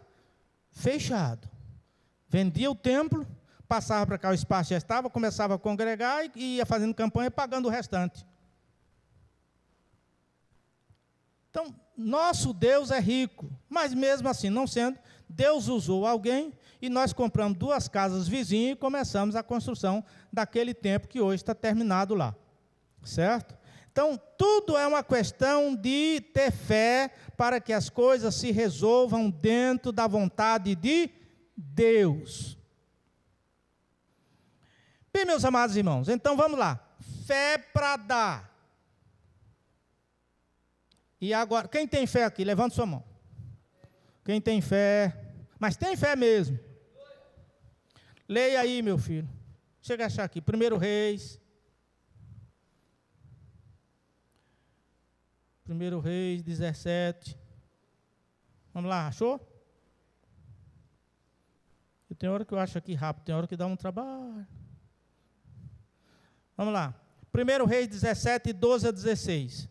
fechado. Vendia o templo, passava para cá, o espaço já estava, começava a congregar e ia fazendo campanha, pagando o restante. Então, nosso Deus é rico, mas mesmo assim, não sendo, Deus usou alguém e nós compramos 2 casas vizinhas e começamos a construção daquele templo que hoje está terminado lá, certo? Então, tudo é uma questão de ter fé para que as coisas se resolvam dentro da vontade de Deus. Bem, meus amados irmãos, então vamos lá. Fé para dar. E agora, quem tem fé aqui? Levanta sua mão. Quem tem fé, mas tem fé mesmo. Leia aí, meu filho. Chega a achar aqui. 1 Reis. 1 Reis 17. Vamos lá, achou? Tem hora que eu acho aqui rápido, tem hora que dá um trabalho. Vamos lá. 1 Reis 17, 12 a 16.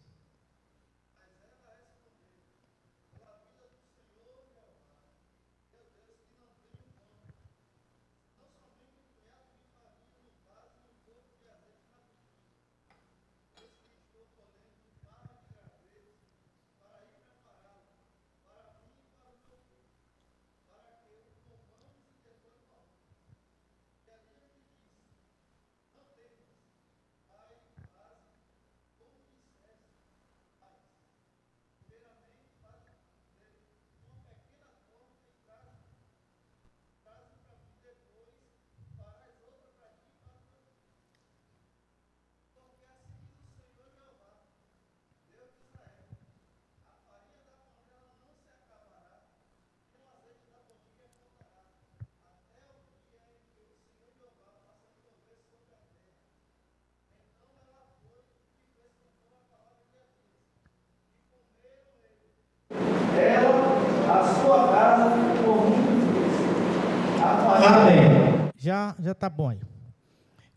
Amém. Já está bom aí.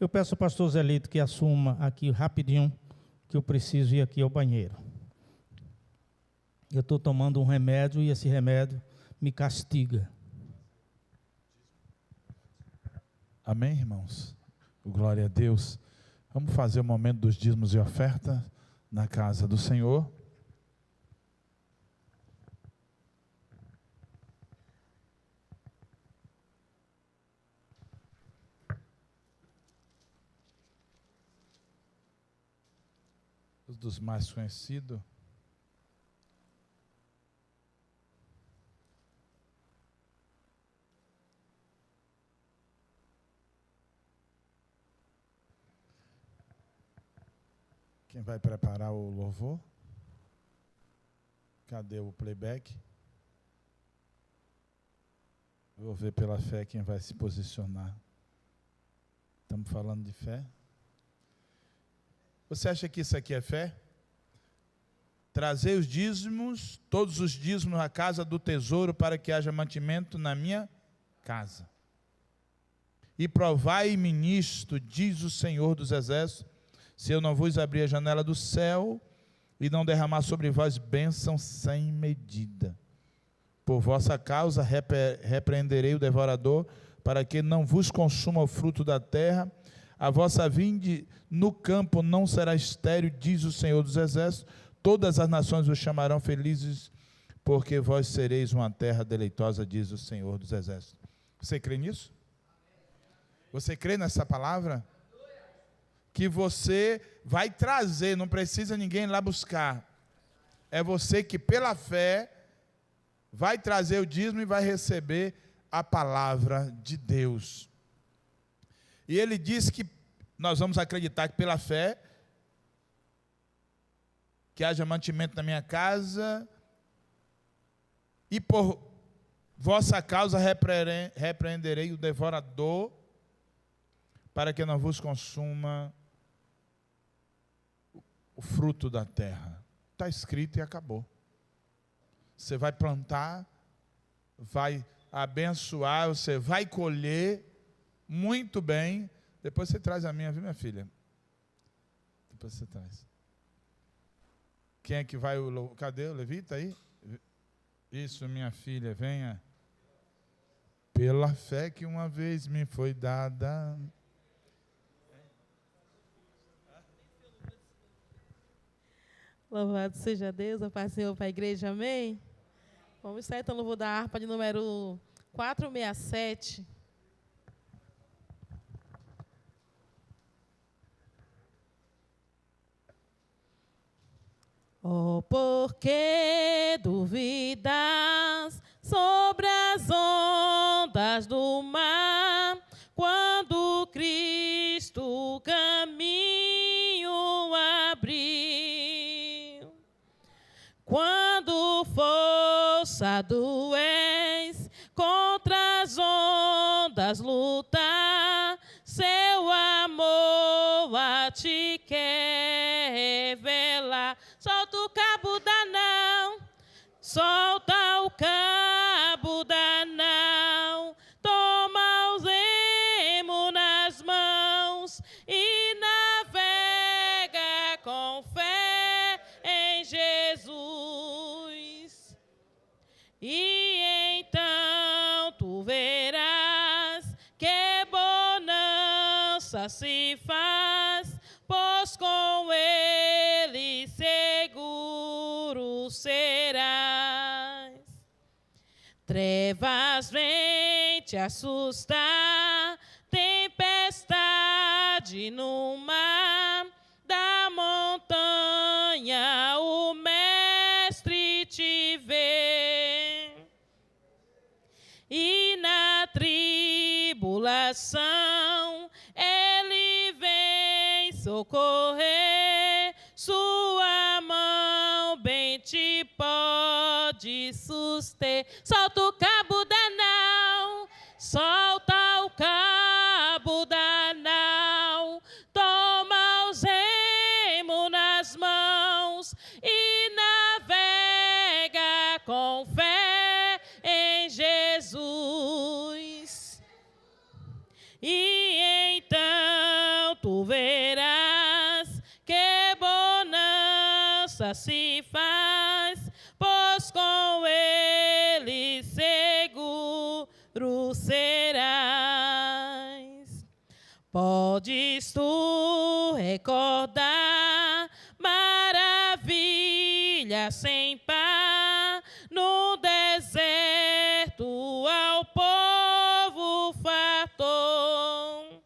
Eu peço ao pastor Zelito que assuma aqui rapidinho, que eu preciso ir aqui ao banheiro. Eu estou tomando um remédio e esse remédio me castiga. Amém, irmãos? Glória a Deus. Vamos fazer o momento dos dízimos e oferta na casa do Senhor. Os dos mais conhecidos. Quem vai preparar o louvor? Cadê o playback? Vou ver pela fé quem vai se posicionar. Estamos falando de fé? Você acha que isso aqui é fé? Trazer os dízimos, todos os dízimos à casa do tesouro, para que haja mantimento na minha casa. E provai-me nisto, diz o Senhor dos Exércitos, se eu não vos abrir a janela do céu e não derramar sobre vós bênção sem medida. Por vossa causa repreenderei o devorador, para que não vos consuma o fruto da terra. A vossa vinde no campo não será estéril, diz o Senhor dos Exércitos. Todas as nações vos chamarão felizes, porque vós sereis uma terra deleitosa, diz o Senhor dos Exércitos. Você crê nisso? Você crê nessa palavra? Que você vai trazer, não precisa ninguém ir lá buscar. É você que pela fé vai trazer o dízimo e vai receber a palavra de Deus. E ele diz que nós vamos acreditar que pela fé, que haja mantimento na minha casa, e por vossa causa repreenderei o devorador, para que não vos consuma o fruto da terra. Está escrito e acabou. Você vai plantar, vai abençoar, você vai colher muito bem. Depois você traz a minha, viu, minha filha? Depois você traz. Quem é que vai? Cadê o levita aí? Isso, minha filha, venha. Pela fé que uma vez me foi dada. Louvado seja Deus, a paz do Senhor para a igreja, amém? Vamos estar então no louvor da harpa de número 467. Oh, por que duvidas sobre as ondas do mar, quando Cristo o caminho abriu? Quando forçado és contra as ondas lutar, seu amor a ti quer revelar. Solta o cabo da não, solta o cabo da não, toma o remo nas mãos e navega com fé em Jesus. E então tu verás que bonança se faz, pois com ele seguro serás. Trevas vêm te assustar, tempestade no mar, da montanha o mestre te vê. E na tribulação ele vem socorrer, sua mão bem te pode suster. Solta o cabo da nau, solta o cabo da nau, toma os remos nas mãos e navega com fé em Jesus. E então tu verás que bonança se faz, pois com ele seguro serás. Podes tu recordar maravilha sem par, no deserto ao povo fartou,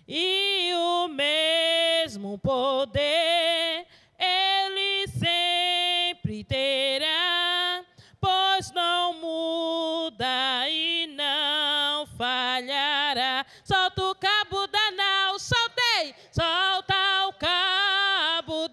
e o mesmo poder ele sempre terá, pois não muda e não falhará. Solta o cabo da nau, soltei, solta o cabo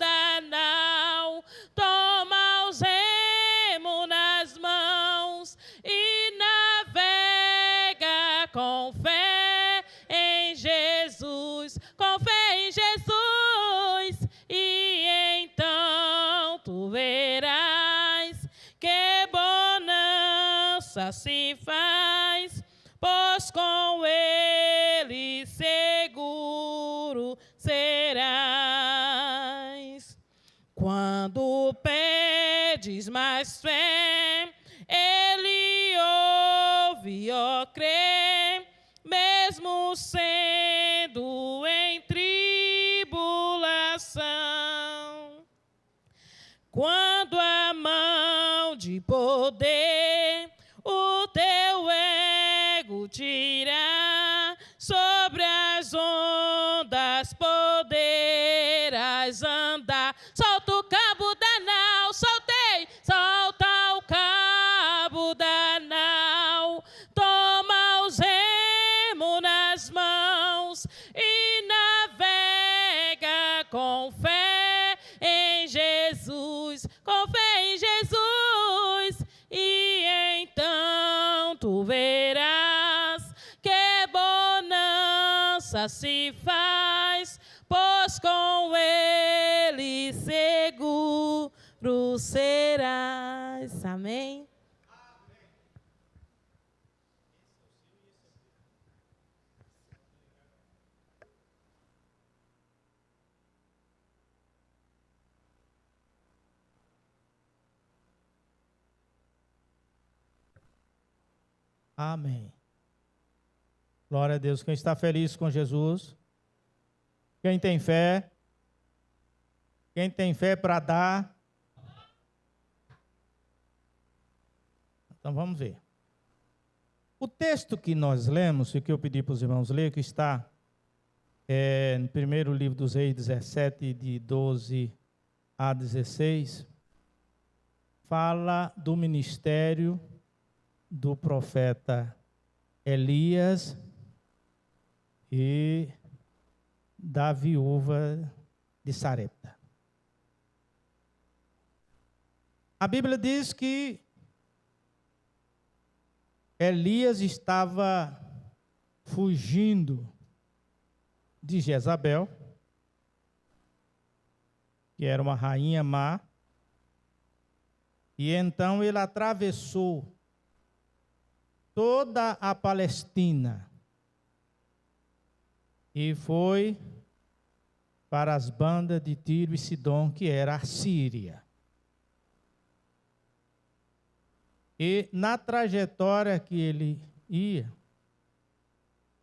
com fé em Jesus, com fé em Jesus, e então tu verás que bonança se faz, pois com ele seguro serás. Quando pedes mais fé, ele ouve, ó, crê, mesmo sendo em tribulação. Quando a mão de poder o teu ego tirar, sobre as ondas poderás andar. Solta o cabo da nau, soltei, solta o cabo da nau, toma os remos nas mãos e navega com fé em Jesus, com fé em Jesus, e então tu verás que bonança se faz, pois com ele seguro serás. Amém? Amém. Glória a Deus. Quem está feliz com Jesus? Quem tem fé? Quem tem fé para dar? Então vamos ver. O texto que nós lemos, e que eu pedi para os irmãos ler, que está no primeiro livro dos Reis 17, de 12 a 16, fala do ministério do profeta Elias e da viúva de Sarepta. A Bíblia diz que Elias estava fugindo de Jezabel, que era uma rainha má, e então ele atravessou toda a Palestina e foi para as bandas de Tiro e Sidom, que era a Síria. E na trajetória que ele ia,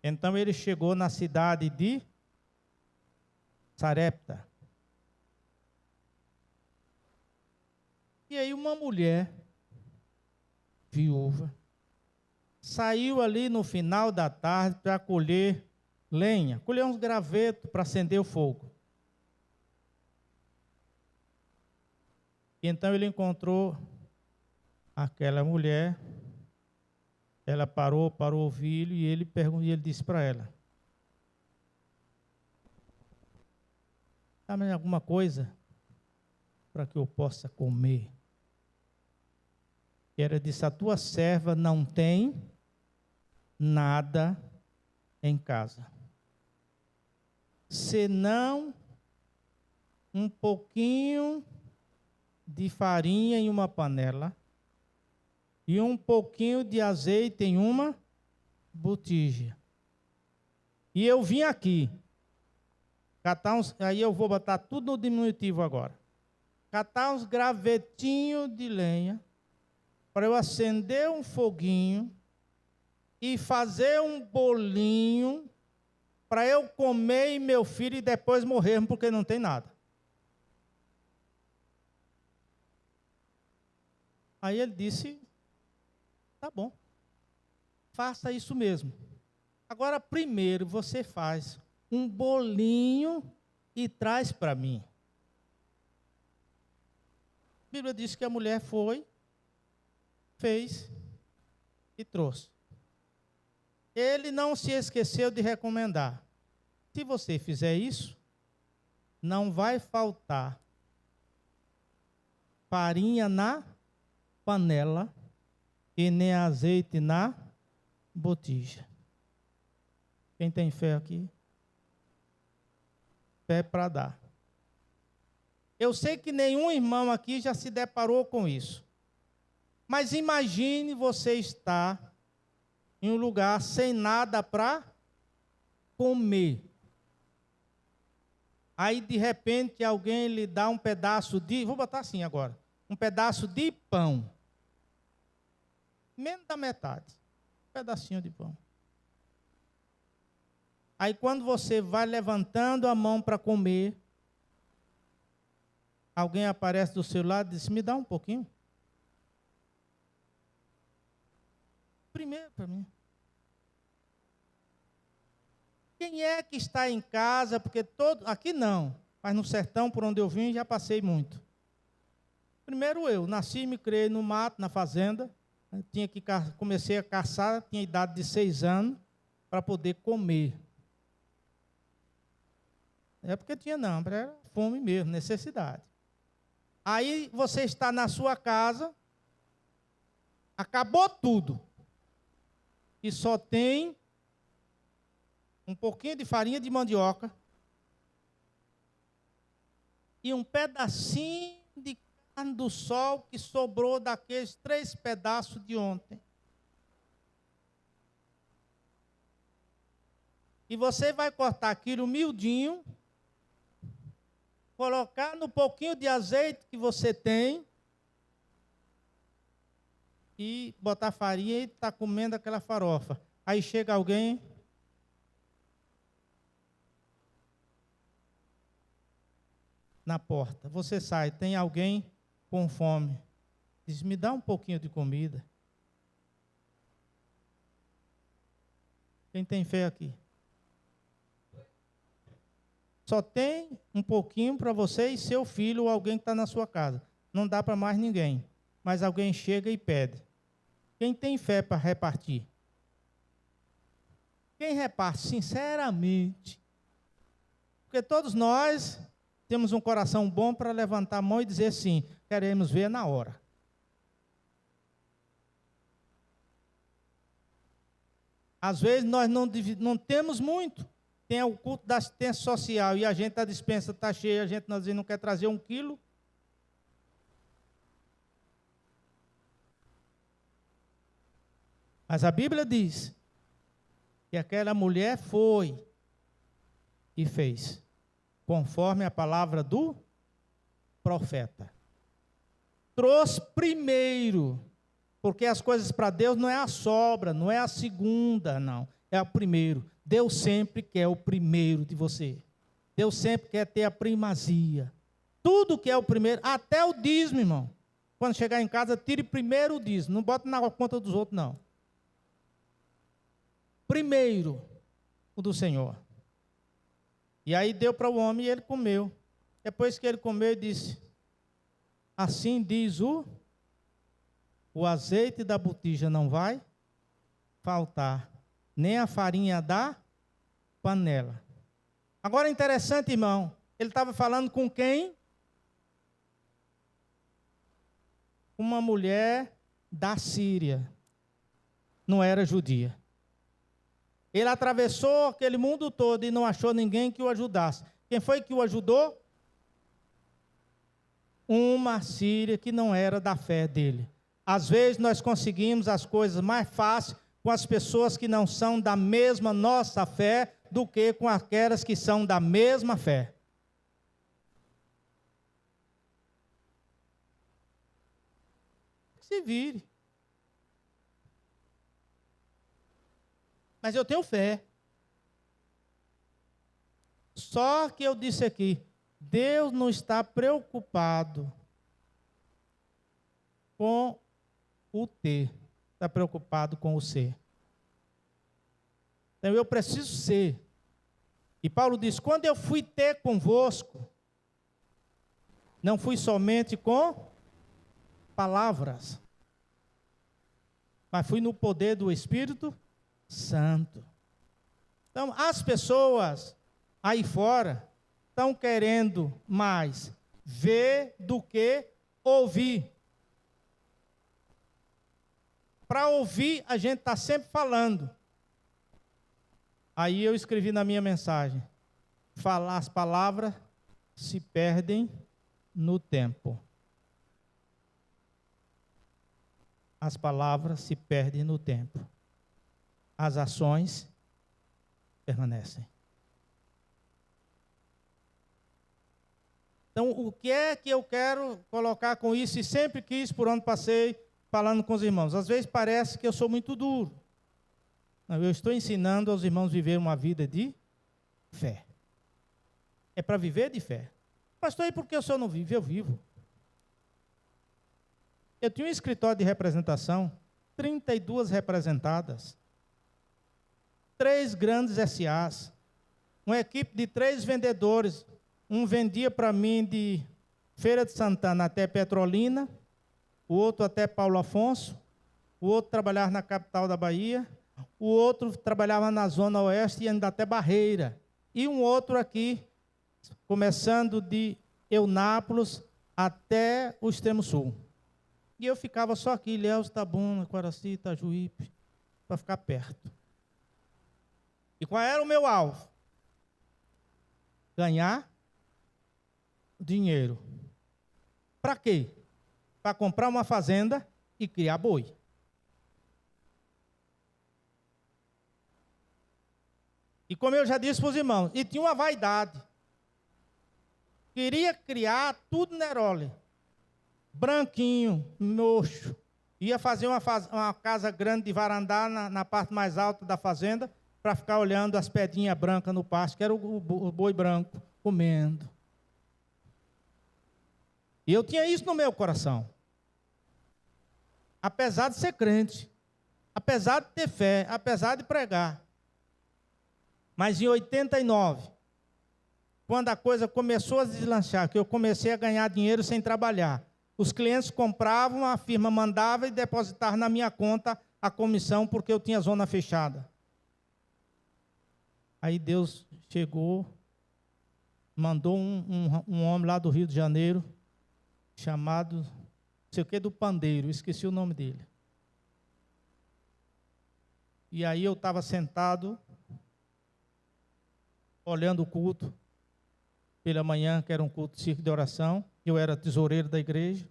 então ele chegou na cidade de Sarepta. E aí uma mulher viúva saiu ali no final da tarde para colher lenha, colher uns gravetos para acender o fogo. E então ele encontrou aquela mulher, ela parou para ouvi-lo e ele disse para ela: dá-me alguma coisa para que eu possa comer. E ela disse: a tua serva não tem nada em casa, senão um pouquinho de farinha em uma panela e um pouquinho de azeite em uma botija. E eu vim aqui catar uns, aí eu vou botar tudo no diminutivo agora, catar uns gravetinhos de lenha para eu acender um foguinho e fazer um bolinho para eu comer e meu filho e depois morrermos porque não tem nada. Aí ele disse: tá bom, faça isso mesmo. Agora primeiro você faz um bolinho e traz para mim. A Bíblia diz que a mulher foi, fez e trouxe. Ele não se esqueceu de recomendar: se você fizer isso, não vai faltar farinha na panela e nem azeite na botija. Quem tem fé aqui? Fé para dar. Eu sei que nenhum irmão aqui já se deparou com isso. Mas imagine você estar em um lugar sem nada para comer. Aí, de repente, alguém lhe dá um pedaço de... Vou botar assim agora. Um pedaço de pão. Menos da metade. Um pedacinho de pão. Aí, quando você vai levantando a mão para comer, alguém aparece do seu lado e diz, me dá um pouquinho. Primeiro para mim. Quem é que está em casa, porque aqui não, mas no sertão por onde eu vim já passei muito. Primeiro eu, nasci e me criei no mato, na fazenda, comecei a caçar, tinha idade de 6 anos, para poder comer. É porque tinha não, era fome mesmo, necessidade. Aí você está na sua casa, acabou tudo, e só tem um pouquinho de farinha de mandioca e um pedacinho de carne do sol que sobrou daqueles 3 pedaços de ontem. E você vai cortar aquilo miudinho, colocar no pouquinho de azeite que você tem e botar farinha e está comendo aquela farofa. Aí chega alguém... na porta, você sai, tem alguém com fome, diz, me dá um pouquinho de comida. Quem tem fé aqui? Só tem um pouquinho para você e seu filho ou alguém que está na sua casa. Não dá para mais ninguém, mas alguém chega e pede. Quem tem fé para repartir? Quem reparte sinceramente? Porque todos nós... temos um coração bom para levantar a mão e dizer sim, queremos ver na hora. Às vezes nós não temos muito. Tem o culto da assistência social e a gente, a despensa está cheia, a gente às vezes não quer trazer 1 quilo. Mas a Bíblia diz que aquela mulher foi e fez conforme a palavra do profeta. Trouxe primeiro, porque as coisas para Deus não é a sobra, não é a segunda, não. É o primeiro. Deus sempre quer o primeiro de você. Deus sempre quer ter a primazia. Tudo que é o primeiro, até o dízimo, irmão. Quando chegar em casa, tire primeiro o dízimo. Não bota na conta dos outros, não. Primeiro, o do Senhor. E aí deu para o homem e ele comeu. Depois que ele comeu, ele disse, assim diz o azeite da botija não vai faltar, nem a farinha da panela. Agora é interessante, irmão, ele estava falando com quem? Uma mulher da Síria, não era judia. Ele atravessou aquele mundo todo e não achou ninguém que o ajudasse. Quem foi que o ajudou? Uma síria que não era da fé dele. Às vezes nós conseguimos as coisas mais fáceis com as pessoas que não são da mesma nossa fé do que com aquelas que são da mesma fé. Se vire. Mas eu tenho fé. Só que eu disse aqui, Deus não está preocupado com o ter, está preocupado com o ser. Então eu preciso ser. E Paulo diz, quando eu fui ter convosco, não fui somente com palavras, mas fui no poder do Espírito Santo. Então, as pessoas aí fora estão querendo mais ver do que ouvir. Para ouvir, a gente está sempre falando. Aí eu escrevi na minha mensagem: falar as palavras se perdem no tempo. As palavras se perdem no tempo. As ações permanecem. Então, o que é que eu quero colocar com isso? E sempre quis, por onde passei, falando com os irmãos. Às vezes parece que eu sou muito duro. Não, eu estou ensinando aos irmãos a viver uma vida de fé. É para viver de fé. Pastor, e por que o senhor não vive? Eu vivo. Eu tinha um escritório de representação, 32 representadas, 3 grandes SAs, uma equipe de 3 vendedores. Um vendia para mim de Feira de Santana até Petrolina, o outro até Paulo Afonso, o outro trabalhava na capital da Bahia, o outro trabalhava na Zona Oeste e ainda até Barreira, e um outro aqui, começando de Eunápolis até o extremo sul. E eu ficava só aqui, Ilhéus, Itabuna, Quaraci, Itajuípe, para ficar perto. E qual era o meu alvo? Ganhar dinheiro. Para quê? Para comprar uma fazenda e criar boi. E como eu já disse para os irmãos, e tinha uma vaidade. Queria criar tudo Neroli. Branquinho, mocho. Ia fazer uma casa grande de varandá na parte mais alta da fazenda, para ficar olhando as pedrinhas brancas no pasto, que era o boi branco, comendo. E eu tinha isso no meu coração. Apesar de ser crente, apesar de ter fé, apesar de pregar. Mas em 89, quando a coisa começou a deslanchar, que eu comecei a ganhar dinheiro sem trabalhar, os clientes compravam, a firma mandava e depositava na minha conta a comissão, porque eu tinha zona fechada. Aí Deus chegou, mandou um homem lá do Rio de Janeiro, chamado, não sei o que, do Pandeiro, esqueci o nome dele. E aí eu estava sentado, olhando o culto, pela manhã, que era um culto de circo de oração, eu era tesoureiro da igreja.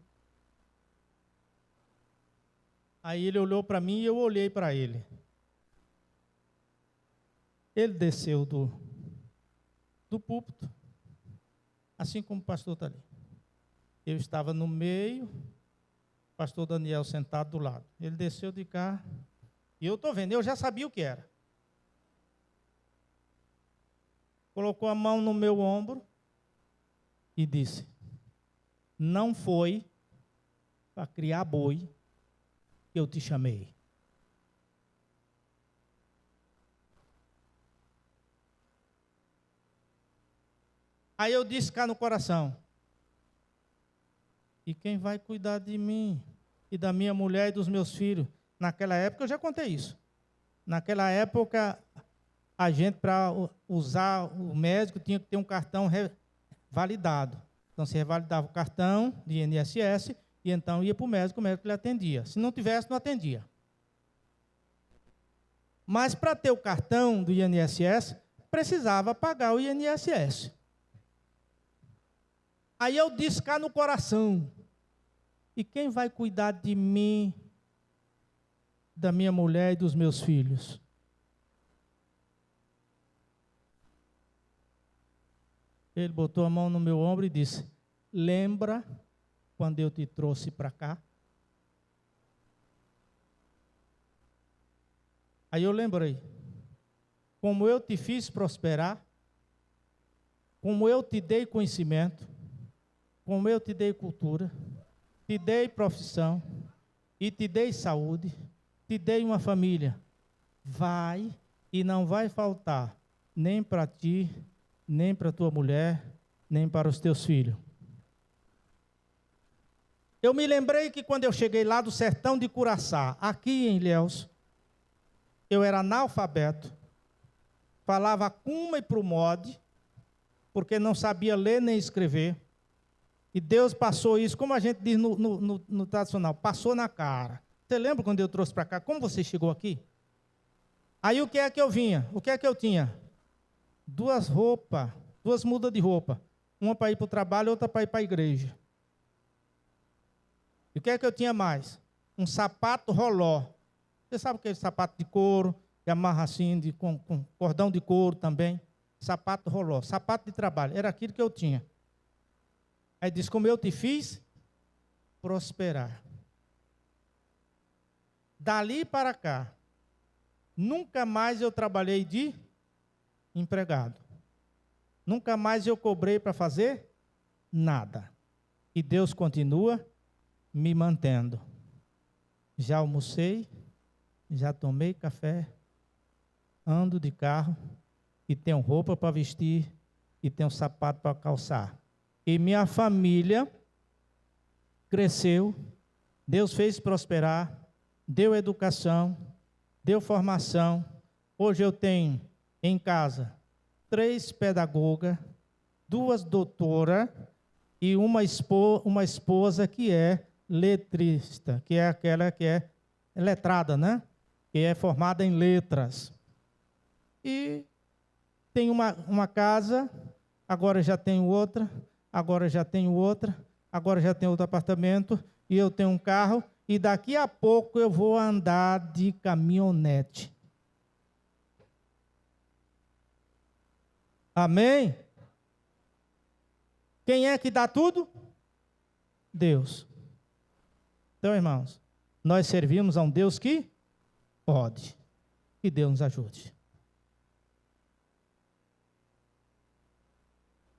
Aí ele olhou para mim e eu olhei para ele. Ele desceu do púlpito, assim como o pastor está ali. Eu estava no meio, o pastor Daniel sentado do lado. Ele desceu de cá, e eu estou vendo, eu já sabia o que era. Colocou a mão no meu ombro e disse: não foi para criar boi que eu te chamei. Aí eu disse cá no coração: e quem vai cuidar de mim e da minha mulher e dos meus filhos? Naquela época eu já contei isso. Naquela época, a gente, para usar o médico, tinha que ter um cartão validado. Então, se revalidava o cartão de INSS e então ia para o médico lhe atendia. Se não tivesse, não atendia. Mas para ter o cartão do INSS, precisava pagar o INSS. Aí eu disse cá no coração: e quem vai cuidar de mim, da minha mulher e dos meus filhos? Ele botou a mão no meu ombro e disse: lembra quando eu te trouxe para cá? Aí eu lembrei, como eu te fiz prosperar, como eu te dei conhecimento, como eu te dei cultura, te dei profissão e te dei saúde, te dei uma família. Vai e não vai faltar nem para ti, nem para tua mulher, nem para os teus filhos. Eu me lembrei que quando eu cheguei lá do sertão de Curaçá, aqui em Ilhéus, eu era analfabeto, falava cuma e prumode, porque não sabia ler nem escrever. E Deus passou isso, como a gente diz no tradicional, passou na cara. Você lembra quando eu trouxe para cá? Como você chegou aqui? Aí o que é que eu vinha? O que é que eu tinha? 2 roupas, 2 mudas de roupa. Uma para ir para o trabalho, outra para ir para a igreja. E o que é que eu tinha mais? Um sapato roló. Você sabe aquele sapato de couro, que amarra assim, com cordão de couro também? Sapato roló, sapato de trabalho. Era aquilo que eu tinha. Aí diz, como eu te fiz prosperar. Dali para cá, nunca mais eu trabalhei de empregado. Nunca mais eu cobrei para fazer nada. E Deus continua me mantendo. Já almocei, já tomei café, ando de carro, e tenho roupa para vestir, e tenho sapato para calçar. E minha família cresceu, Deus fez prosperar, deu educação, deu formação. Hoje eu tenho em casa 3 pedagogas, 2 doutoras e uma esposa que é letrista, que é aquela que é letrada, né? Que é formada em letras. E tem uma casa, agora já tenho outra, agora já tenho outra, agora já tenho outro apartamento, e eu tenho um carro, e daqui a pouco eu vou andar de caminhonete. Amém? Quem é que dá tudo? Deus. Então, irmãos, nós servimos a um Deus que pode. Que Deus nos ajude.